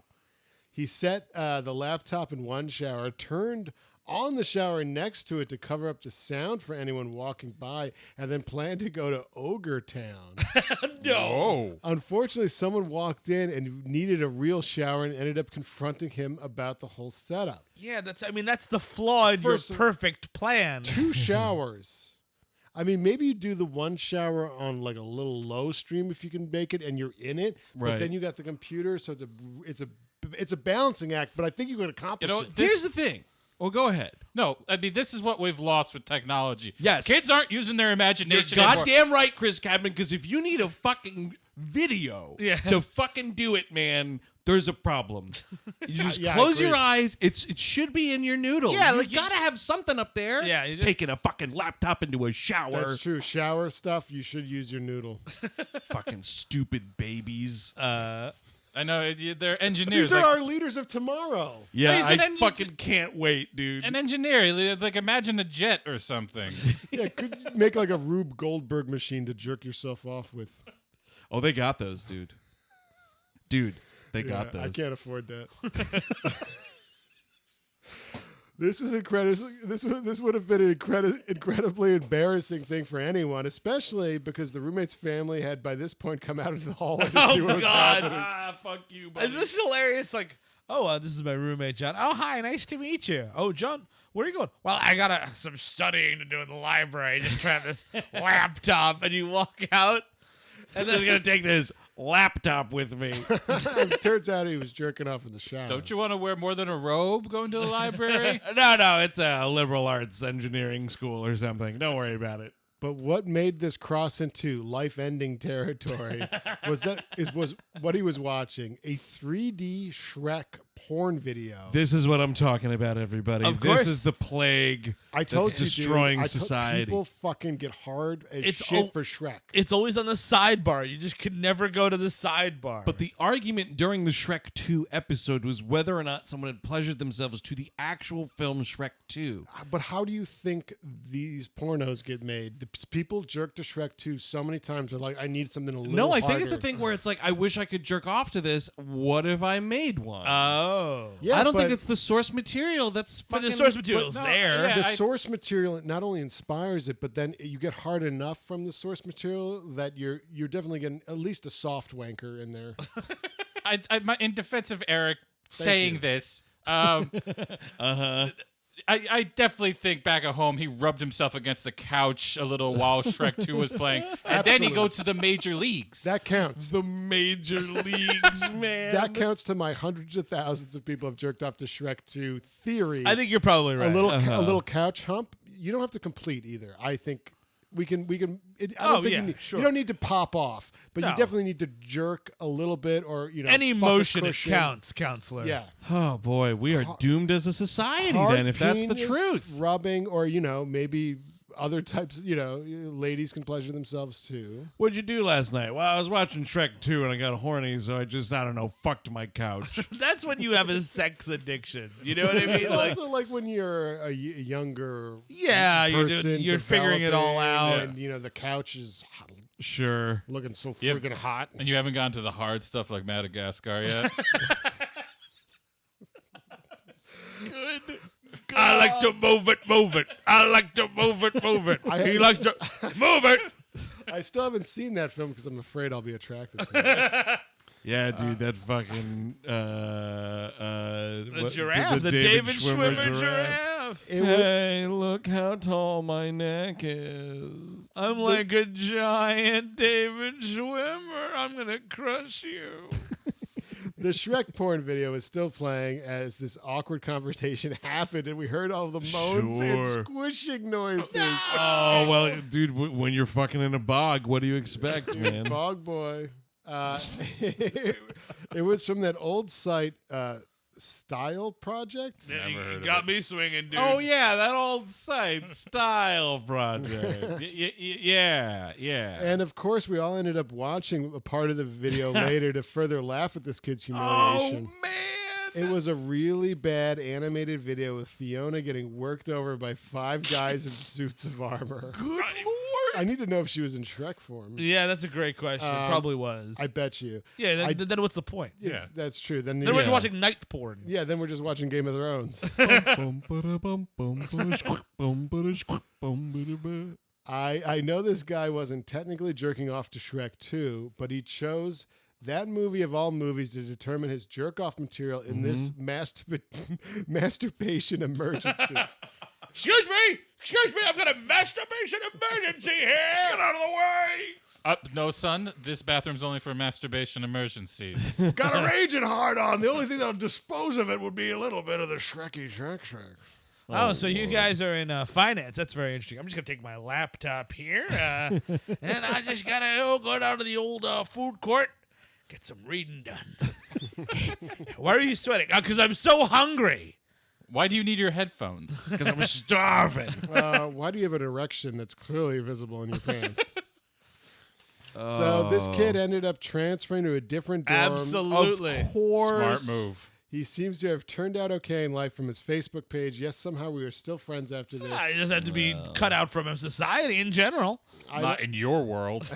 He set the laptop in one shower, turned on the shower next to it to cover up the sound for anyone walking by, and then planned to go to Ogre Town. No. Unfortunately, someone walked in and needed a real shower and ended up confronting him about the whole setup. Yeah, that's the flaw in your First- perfect plan. 2 showers. I mean, maybe you do the one shower on like a little low stream if you can make it, and you're in it. Right. But then you got the computer, so it's a balancing act. But I think you could accomplish You know, it. Here's the thing. Well, go ahead. No, I mean, this is what we've lost with technology. Yes. Kids aren't using their You're imagination anymore. goddamn right, Chris Cadman, because if you need a fucking video to fucking do it, man, there's a problem. You just Yeah, I close your agree. eyes. It should be in your noodle. Yeah, you like gotta have something up there. Yeah, you just- taking a fucking laptop into a shower. That's true. Shower stuff, you should use your noodle. Fucking stupid babies. I know, they're engineers. These are Like, our leaders of tomorrow. Yeah, he's an I engi- fucking can't wait, dude. an engineer. Like, imagine a jet or something. Yeah, could you make like a Rube Goldberg machine to jerk yourself off with. Oh, they got those, dude. Dude, they got Yeah, those. I can't afford that. This was incredible. This would have been an incredibly embarrassing thing for anyone, especially because the roommate's family had by this point come out into the hallway to see what was happening. Fuck you, Is this hilarious? Like, this is my roommate, John. Oh, hi, nice to meet you. Oh, John, where are you going? Well, I got some studying to do in the library. Just try this laptop, and you walk out. And then I'm gonna take this laptop with me. It turns out he was jerking off in the shower. Don't you want to wear more than a robe going to the library? No, it's a liberal arts engineering school or something. Don't worry about it. But what made this cross into life-ending territory was what he was watching, a 3D Shrek porn video. This is what I'm talking about, everybody. Of This course. is the plague I told that's you, destroying dude, society. People fucking get hard as It's shit for Shrek. It's always on the sidebar. You just could never go to the sidebar. But the argument during the Shrek 2 episode was whether or not someone had pleasured themselves to the actual film Shrek 2. But how do you think these pornos get made? The people jerk to Shrek 2 so many times. They're like, I need something a little No, I harder. think it's a thing where it's like, I wish I could jerk off to this. What if I made one? Oh. Yeah, I don't think but it's the source material. That's But fucking. the source material's no, there. yeah. the I- source material not only inspires it, but then you get hard enough from the source material that you're definitely getting at least a soft wanker in there. In defense of Eric Thank saying you. this, Uh-huh. I definitely think back at home he rubbed himself against the couch a little while Shrek 2 was playing, and then he Absolutely. goes to the major leagues. That counts. The major leagues, man. That counts to my hundreds of thousands of people have jerked off to Shrek 2 theory. I think you're probably right. a little couch hump. You don't have to complete either. I think we can. I don't think sure. you don't need to pop off, but you No. definitely need to jerk a little bit, or Any fuck a motion cushion. counts, counselor. Yeah, Oh boy, we are doomed as a society Hard then, if that's the penis truth. rubbing, or maybe other types. Ladies can pleasure themselves too. What'd you do last night? Well, I was watching Shrek 2 and I got horny, so I just, I don't know, fucked my couch. That's when you have a sex addiction. You know what I mean? It's Like, also like when you're a younger yeah, person you're figuring it all developing, out. and the couch is Sure. looking so Yep. freaking hot. And you haven't gone to the hard stuff like Madagascar yet. I like to move it. I like to move it. He likes to move it. I still haven't seen that film because I'm afraid I'll be attracted to it. Yeah, dude, that fucking The what- giraffe, the David Schwimmer giraffe. It was, Hey, look how tall my neck is. I'm like a giant David Schwimmer. I'm gonna crush you. the Shrek porn video is still playing as this awkward conversation happened, and we heard all the moans and Sure. squishing noises. Oh, well, dude, when you're fucking in a bog, what do you expect, man? Bog boy. It was from that old site, Style Project. Never heard of got it. me swinging, dude. Oh, yeah, that old site, Style Project. Yeah. And of course, we all ended up watching a part of the video later to further laugh at this kid's humiliation. man. It was a really bad animated video with Fiona getting worked over by 5 guys in suits of armor. Good lord. I need to know if she was in Shrek form. Yeah, that's a great question. Probably was. I bet you. yeah, then what's the point? It's, That's true. Then Then we're just watching night porn. Yeah, then we're just watching Game of Thrones. I know this guy wasn't technically jerking off to Shrek 2, but he chose that movie of all movies to determine his jerk-off material in this masturbation emergency. Excuse me, I've got a masturbation emergency here. Get out of the way. No, son, this bathroom's only for masturbation emergencies. Got a raging hard on. The only thing that'll dispose of it would be a little bit of the Shreky Shrek. Oh, so you guys are in finance. That's very interesting. I'm just going to take my laptop here, and I just got to go down to the old food court, get some reading done. Why are you sweating? Because I'm so hungry. Why do you need your headphones? Because I'm starving. Why do you have an erection that's clearly visible in your pants? So this kid ended up transferring to a different dorm. Absolutely. Of course. Smart move. He seems to have turned out okay in life from his Facebook page. Yes, somehow we are still friends after this. I just have to be cut out from society in general. Not in your world.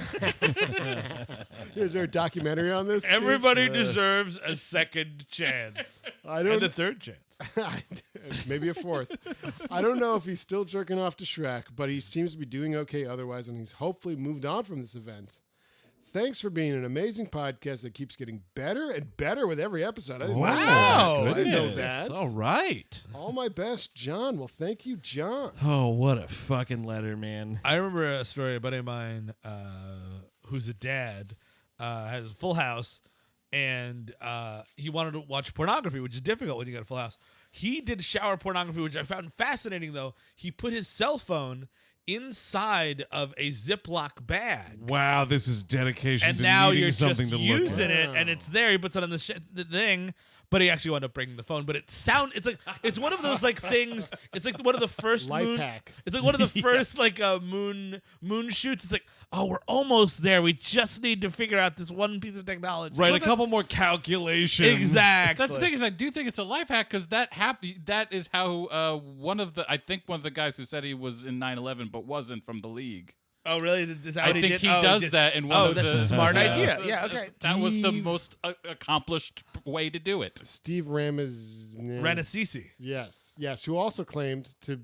Is there a documentary on this? Steve? Everybody deserves a second chance. I And a don't. third chance. Maybe a fourth. I don't know if he's still jerking off to Shrek, but he seems to be doing okay otherwise, and he's hopefully moved on from this event. Thanks for being an amazing podcast that keeps getting better and better with every episode. I didn't know that. Wow. I didn't know Goodness. that. All right. All my best, John. Well, thank you, John. Oh, what a fucking letter, man. I remember a story. A buddy of mine, who's a dad, has a full house, and he wanted to watch pornography, which is difficult when you got a full house. He did shower pornography, which I found fascinating. Though he put his cell phone inside of a Ziploc bag. Wow, this is dedication And to now needing you're just something to look using at. it, and it's there. He puts it on the thing, but he actually wound up bringing the phone. But it's one of those like things. It's like one of the first Life moon, hack. It's like one of the first like moon shoots. It's like, oh, we're almost there. We just need to figure out this one piece of technology. Right, a couple more calculations. Exactly. That's the thing is, I do think it's a life hack because that is how one of the guys who said he was in 9/11 but wasn't from the league. Oh, really? Is that I what think did? he Oh, does did- that in one Oh, of that's the. a smart Yeah. idea. So Yeah, it's okay. just- that was the Steve- most accomplished way to do it. Steve Ranasisi. Yes, who also claimed to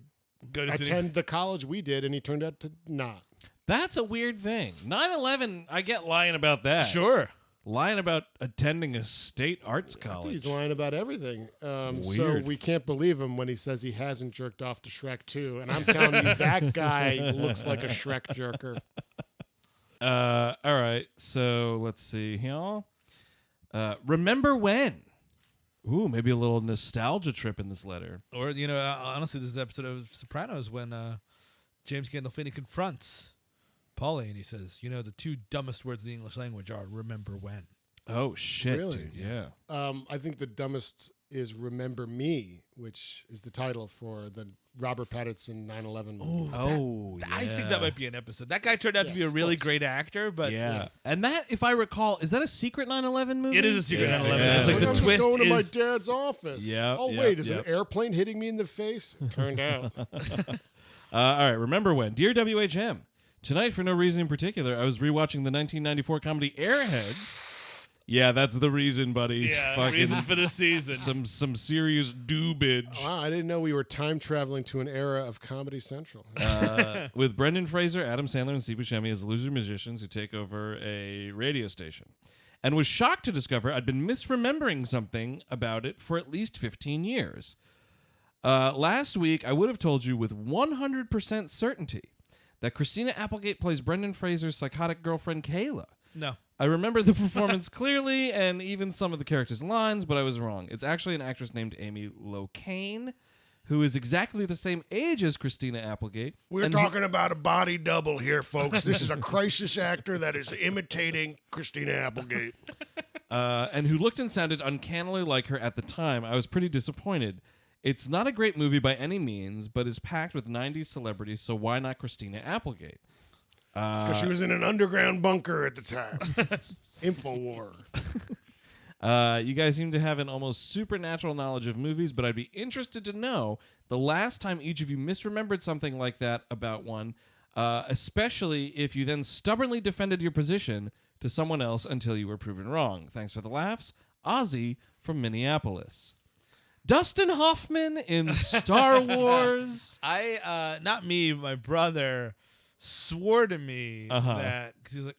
Go to attend the college we did, and he turned out to not. That's a weird thing. 9/11, I get lying about that. Sure. Lying about attending a state arts I think college. he's lying about everything. So Weird. we can't believe him when he says he hasn't jerked off to Shrek 2. And I'm telling you, that guy looks like a Shrek jerker. All right, so let's see here. Remember when? Ooh, maybe a little nostalgia trip in this letter. Or, honestly, this is the episode of Sopranos when James Gandolfini confronts Paulie and he says, the two dumbest words in the English language are remember when. Oh shit, Really? dude. Yeah. I think the dumbest is Remember Me, which is the title for the Robert Pattinson 9/11 movie. Oh, I think that might be an episode. That guy turned out to be Yes, a of really course. great actor, but Yeah. And that, if I recall, is that a secret 9/11 movie? it is a secret Yeah. 9/11. Yeah. It's like I'm the just twist going to my is dad's office. Yeah, Oh, yeah, wait, is yeah. an airplane hitting me in the face? Turned out. All right, remember when? Dear WHM, tonight, for no reason in particular, I was rewatching the 1994 comedy Airheads. Yeah, that's the reason, buddy. Fucking reason for the season. some serious doobage. Wow, I didn't know we were time traveling to an era of Comedy Central. With Brendan Fraser, Adam Sandler, and Steve Buscemi as loser musicians who take over a radio station. And was shocked to discover I'd been misremembering something about it for at least 15 years. Last week, I would have told you with 100% certainty that Christina Applegate plays Brendan Fraser's psychotic girlfriend, Kayla. No. I remember the performance clearly and even some of the characters' lines, but I was wrong. It's actually an actress named Amy Locane, who is exactly the same age as Christina Applegate. We're and talking about a body double here, folks. This is a crisis actor that is imitating Christina Applegate. And who looked and sounded uncannily like her at the time. I was pretty disappointed. It's not a great movie by any means, but is packed with 90s celebrities, so why not Christina Applegate? Because she was in an underground bunker at the time. Infowar. You guys seem to have an almost supernatural knowledge of movies, but I'd be interested to know the last time each of you misremembered something like that about one, especially if you then stubbornly defended your position to someone else until you were proven wrong. Thanks for the laughs. Ozzy from Minneapolis. Dustin Hoffman in Star Wars. Not me, my brother swore to me that, because he was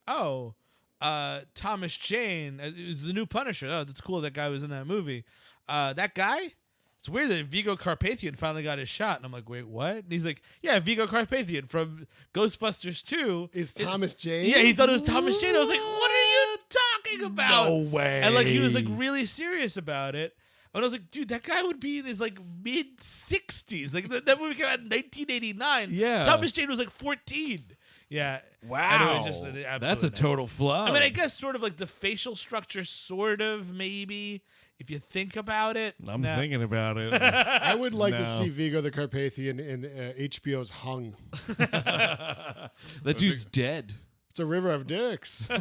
like, Thomas Jane is the new Punisher. Oh, that's cool. That guy was in that movie. That guy? It's weird that Viggo Carpathian finally got his shot. And I'm like, wait, what? And he's like, yeah, Viggo Carpathian from Ghostbusters 2. Is Thomas Jane? Yeah, he thought it was Thomas Jane. I was like, what are you talking about? No way. And like he was like really serious about it. And I was like, dude, that guy would be in his like mid 60s. Like that movie came out in 1989. Yeah. Thomas Jane was like 14. Yeah. Wow. And it was just an absolute That's a total flub. I mean, I guess sort of like the facial structure, sort of, maybe, if you think about it. I'm Nah. thinking about it. I would like to No. see Viggo the Carpathian in HBO's Hung. That dude's dead. It's a river of dicks. No,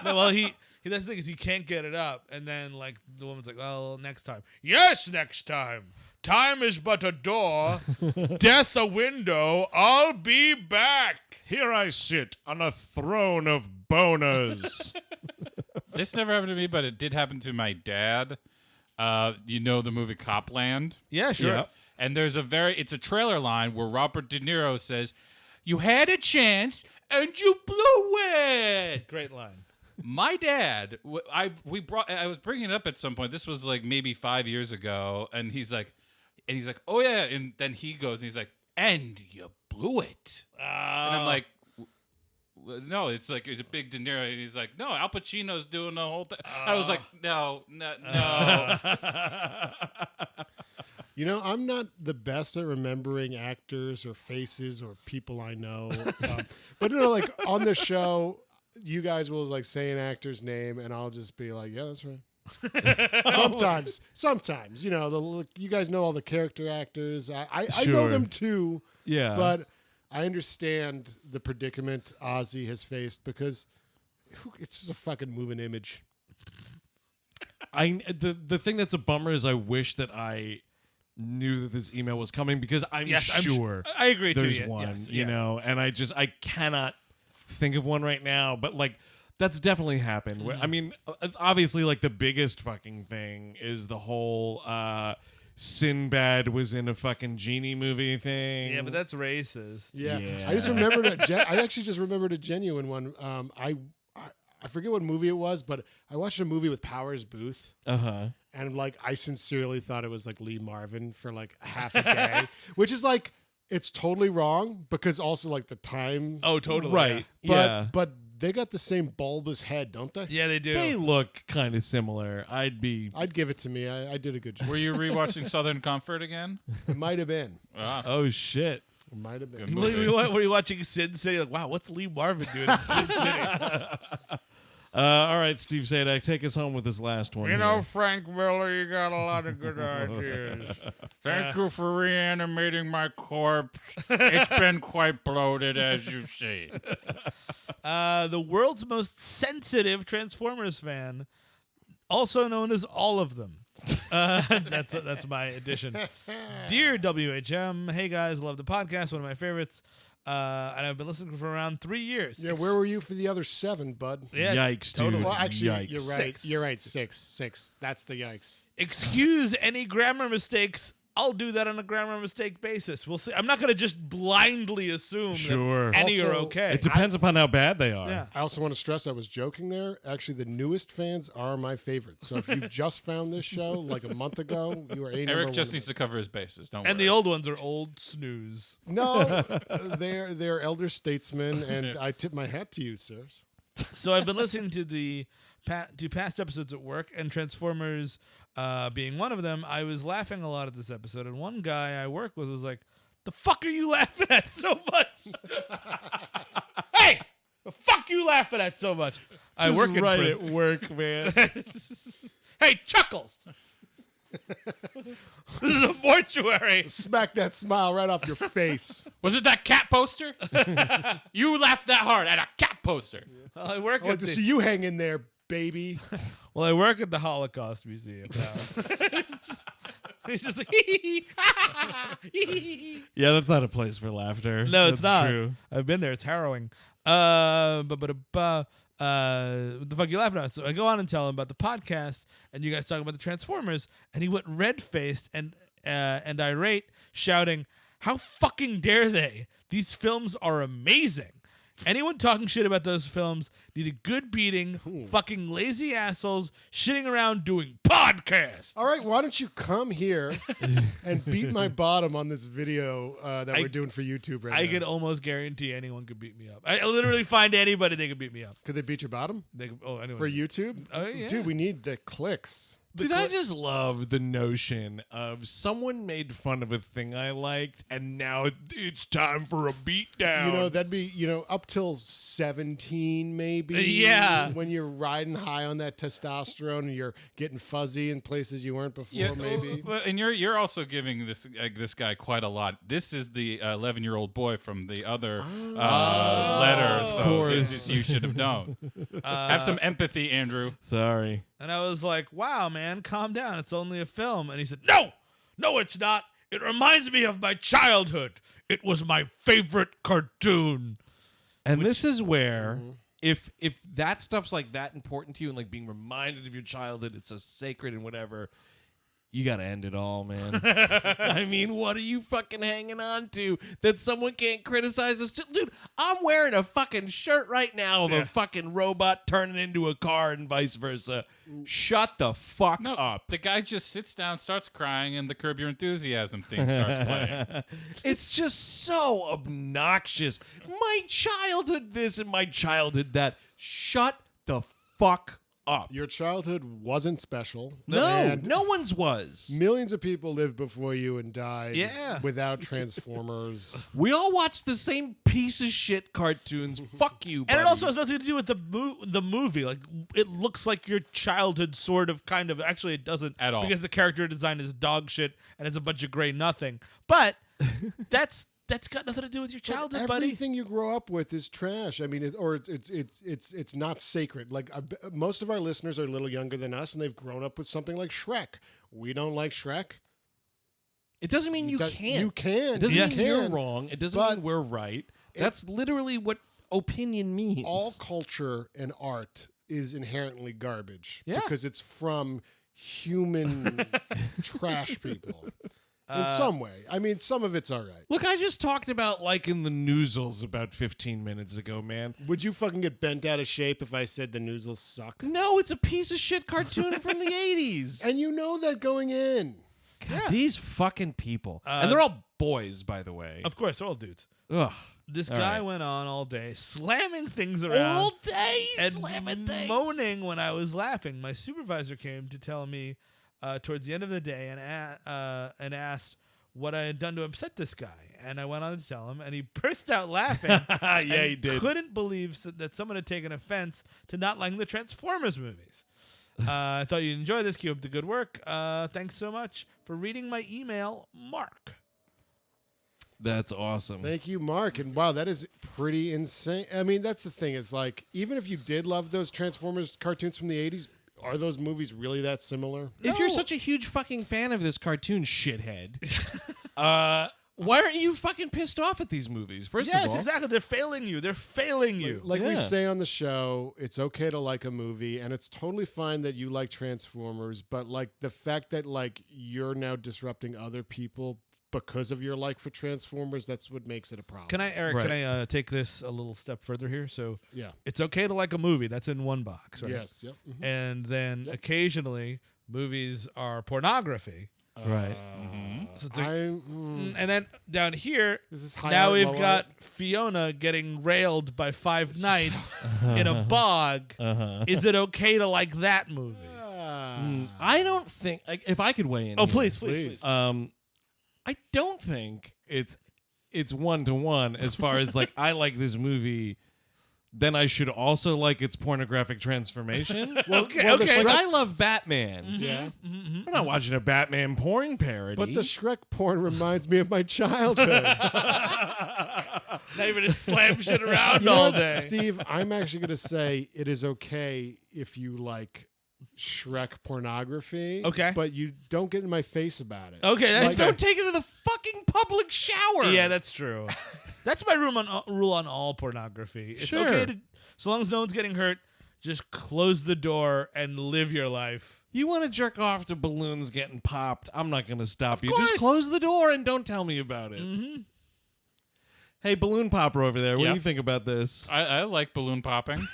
well, that's the thing is he can't get it up. And then, like, the woman's like, well, next time. Yes, next time. Time is but a door, death a window. I'll be back. Here I sit on a throne of boners. This never happened to me, but it did happen to my dad. You know the movie Copland? Yeah, sure. Yeah. And there's it's a trailer line where Robert De Niro says, "You had a chance and you blew it." Great line. My dad, I was bringing it up at some point. This was like maybe 5 years ago, and he's like, "Oh yeah," and then he goes and he's like, "And you blew it," and I'm like, "No, it's like it's a big De Niro," and he's like, "No, Al Pacino's doing the whole thing." I was like, "No." You know, I'm not the best at remembering actors or faces or people I know. But, like on the show, you guys will like say an actor's name and I'll just be like, yeah, that's right. Sometimes, you guys know all the character actors. I know Sure. them too, Yeah. but I understand the predicament Ozzy has faced because it's just a fucking moving image. The thing that's a bummer is I wish that I knew that this email was coming because I'm Yes, sure I agree there's to you. one, Yes, you yeah. know, and I cannot think of one right now, but like that's definitely happened. I mean, obviously, like the biggest fucking thing is the whole Sinbad was in a fucking genie movie thing. Yeah, but that's racist. Yeah. Yeah. I just remembered. I actually just remembered a genuine one. I forget what movie it was, but I watched a movie with Powers Booth. And like I sincerely thought it was like Lee Marvin for like half a day, which is like it's totally wrong because also like the time. Oh, totally. Right. But they got the same bulbous head, don't they? Yeah, they do. They look kind of similar. I'd give it to me. I did a good job. Were you rewatching Southern Comfort again? It might have been. Ah. Oh shit. It might have been. Good movie. Were you watching Sin City? Like, wow, what's Lee Marvin doing in Sin City? All right, Steve Sadak, take us home with this last one. You here. know, Frank Miller, you got a lot of good ideas. Thank you for reanimating my corpse. It's been quite bloated, as you see. The world's most sensitive Transformers fan, also known as all of them. That's my addition. Dear WHM, hey guys, love the podcast, one of my favorites. And I've been listening for around 3 years. Yeah, where were you for the other 7, bud? Yeah, Yikes, totally. dude. Well, actually, Yikes. you're right. 6. You're right. 6. That's the yikes. Excuse any grammar mistakes. I'll do that on a grammar mistake basis. We'll see. I'm not going to just blindly assume Sure. that any are Also, okay. It depends upon how bad they are. Yeah. I also want to stress I was joking there. Actually, the newest fans are my favorite. So if you just found this show like a month ago, you are a number Eric just one. needs to cover his bases. Don't And worry. the old ones are old snooze. No, they're elder statesmen, and I tip my hat to you, sirs. So I've been listening to past episodes at work, and Transformers being one of them. I was laughing a lot at this episode, and one guy I work with was like, "The fuck are you laughing at so much? Hey, the fuck you laughing at so much?" I Just work in right prison. at work, man. Hey, Chuckles. This is a mortuary. Smack that smile right off your face. Was it that cat poster? You laughed that hard at a cat poster. I work I like at to the see you hang in there, baby. Well, I work at the Holocaust Museum now. He's just like, Yeah, that's not a place for laughter. no, it's That's not. True. I've been there. It's harrowing. What the fuck you laughing at? So I go on and tell him about the podcast, and you guys talking about the Transformers, and he went red-faced and irate, shouting, "How fucking dare they? These films are amazing. Anyone talking shit about those films need a good beating. Fucking lazy assholes shitting around doing podcasts." All right, why don't you come here and beat my bottom on this video that we're doing for YouTube right I now? can almost guarantee anyone could beat me up. I literally find anybody they could beat me up. Could they beat your bottom They could, anyone. for YouTube? Oh, yeah. Dude, we need the clicks. Dude, I just love the notion of someone made fun of a thing I liked, and now it's time for a beatdown. You know, that'd be, up till 17 maybe. Yeah. When you're riding high on that testosterone and you're getting fuzzy in places you weren't before, Yeah, maybe. well, and you're also giving this guy quite a lot. This is the 11-year-old boy from the other letter, so course. you should have known. Have some empathy, Andrew. Sorry. And I was like, "Wow, man, calm down. It's only a film." And he said, No, it's not. It reminds me of my childhood. It was my favorite cartoon." And this is where, if that stuff's like that important to you and like being reminded of your childhood, it's so sacred and whatever, you gotta end it all, man. I mean, what are you fucking hanging on to that someone can't criticize us? Dude, I'm wearing a fucking shirt right now of a fucking robot turning into a car and vice versa. Shut the fuck No, up. the guy just sits down, starts crying, and the Curb Your Enthusiasm thing starts playing. It's just so obnoxious. My childhood this and my childhood that. Shut the fuck up. Your childhood wasn't special. No, And no one's was. millions of people lived before you and died without Transformers. We all watched the same piece of shit cartoons. Fuck you, buddy. And it also has nothing to do with the movie. Like, it looks like your childhood sort of, kind of. Actually, it doesn't. At all. Because the character design is dog shit and it's a bunch of gray nothing. But that's got nothing to do with your childhood, buddy. Everything you grow up with is trash. I mean, it's not sacred. Like most of our listeners are a little younger than us, and they've grown up with something like Shrek. We don't like Shrek. It doesn't mean you can't. You can. It doesn't You mean can. you're wrong. It doesn't But mean we're right. That's literally what opinion means. all culture and art is inherently garbage Yeah. because it's from human trash people in some way. I mean, some of it's all right. Look, I just talked about liking the Noozles about 15 minutes ago, man. Would you fucking get bent out of shape if I said the Noozles suck? No, it's a piece of shit cartoon from the 80s. And you know that going in. God, these fucking people. And they're all boys, by the way. Of course, they're all dudes. Ugh. This All guy right. went on all day, slamming things around. All day and slamming things. moaning when I was laughing. My supervisor came to tell me towards the end of the day and asked what I had done to upset this guy. And I went on to tell him, and he burst out laughing. Yeah, and he did. Couldn't believe that someone had taken offense to not liking the Transformers movies. I thought you'd enjoy this. Keep up the good work. Thanks so much for reading my email, Mark. That's awesome. Thank you, Mark. And wow, that is pretty insane. I mean, that's the thing is like, even if you did love those Transformers cartoons from the 80s, are those movies really that similar? If you're such a huge fucking fan of this cartoon, shithead, why aren't you fucking pissed off at these movies? First of Yes, all, exactly. They're failing you. They're failing you. Like we Yeah. say on the show, it's okay to like a movie, and it's totally fine that you like Transformers, but like the fact that like you're now disrupting other people because of your like for Transformers, that's what makes it a problem. Can I, Eric? Right. Can I take this a little step further here? So Yeah. it's okay to like a movie. That's in one box, right? Yes. Yep. Mhm. And then occasionally movies are pornography. Right. So it's like- I'm, and then down here, This is high now art, we've low got art. Fiona getting railed by 5 knights in a bog. Is it okay to like that movie? I don't think if I could weigh in. Oh, here, please, please, please. I don't think it's 1-to-1 as far as like I like this movie, then I should also like its pornographic transformation. Okay, well, the okay. Like I love Batman. Yeah. Mm-hmm. I'm not watching a Batman porn parody. But the Shrek porn reminds me of my childhood. Not even to slam shit around You know all what, day. Steve, I'm actually going to say it is okay if you like Shrek pornography. Okay. But you don't get in my face about it. Okay, that's Just don't take it to the fucking public shower. Yeah, that's true. That's my rule on all pornography. It's Sure. okay to, so long as no one's getting hurt, just close the door and live your life. You want to jerk off to balloons getting popped? I'm not going to stop you. Just course. close the door and don't tell me about it. Mm-hmm. Hey, balloon popper over there. What do Yeah. you think about this? I like balloon popping.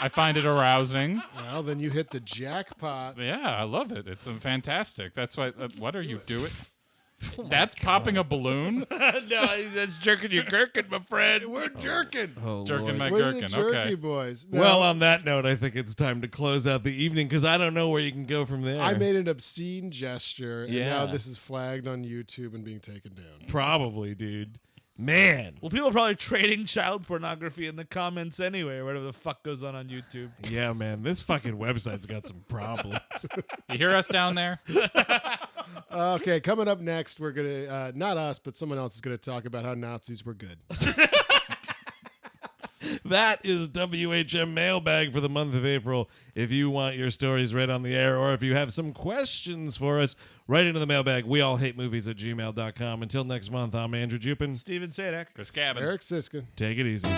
I find it arousing. Well, then you hit the jackpot. Yeah, I love it. It's fantastic. That's why. What are you doing? That's popping a balloon. No, that's jerking your gherkin, my friend. We're jerking. Oh, Jerking Lord. my We're the gherkin. jerky Okay. boys. Now, Well, on that note, I think it's time to close out the evening because I don't know where you can go from there. I made an obscene gesture, and now Yeah. this is flagged on YouTube and being taken down. Probably, dude. Man. Well, people are probably trading child pornography in the comments anyway, or whatever the fuck goes on YouTube. Yeah, man. This fucking website's got some problems. You hear us down there? Okay, coming up next, we're going to, not us, but someone else is going to talk about how Nazis were good. That is WHM Mail Bag for the month of April. If you want your stories read on the air or if you have some questions for us, write into the mailbag. weallhatemovies@gmail.com. Until next month, I'm Andrew Jupin. Steven Sadek. Chris Cabin. Eric Siska. Take it easy.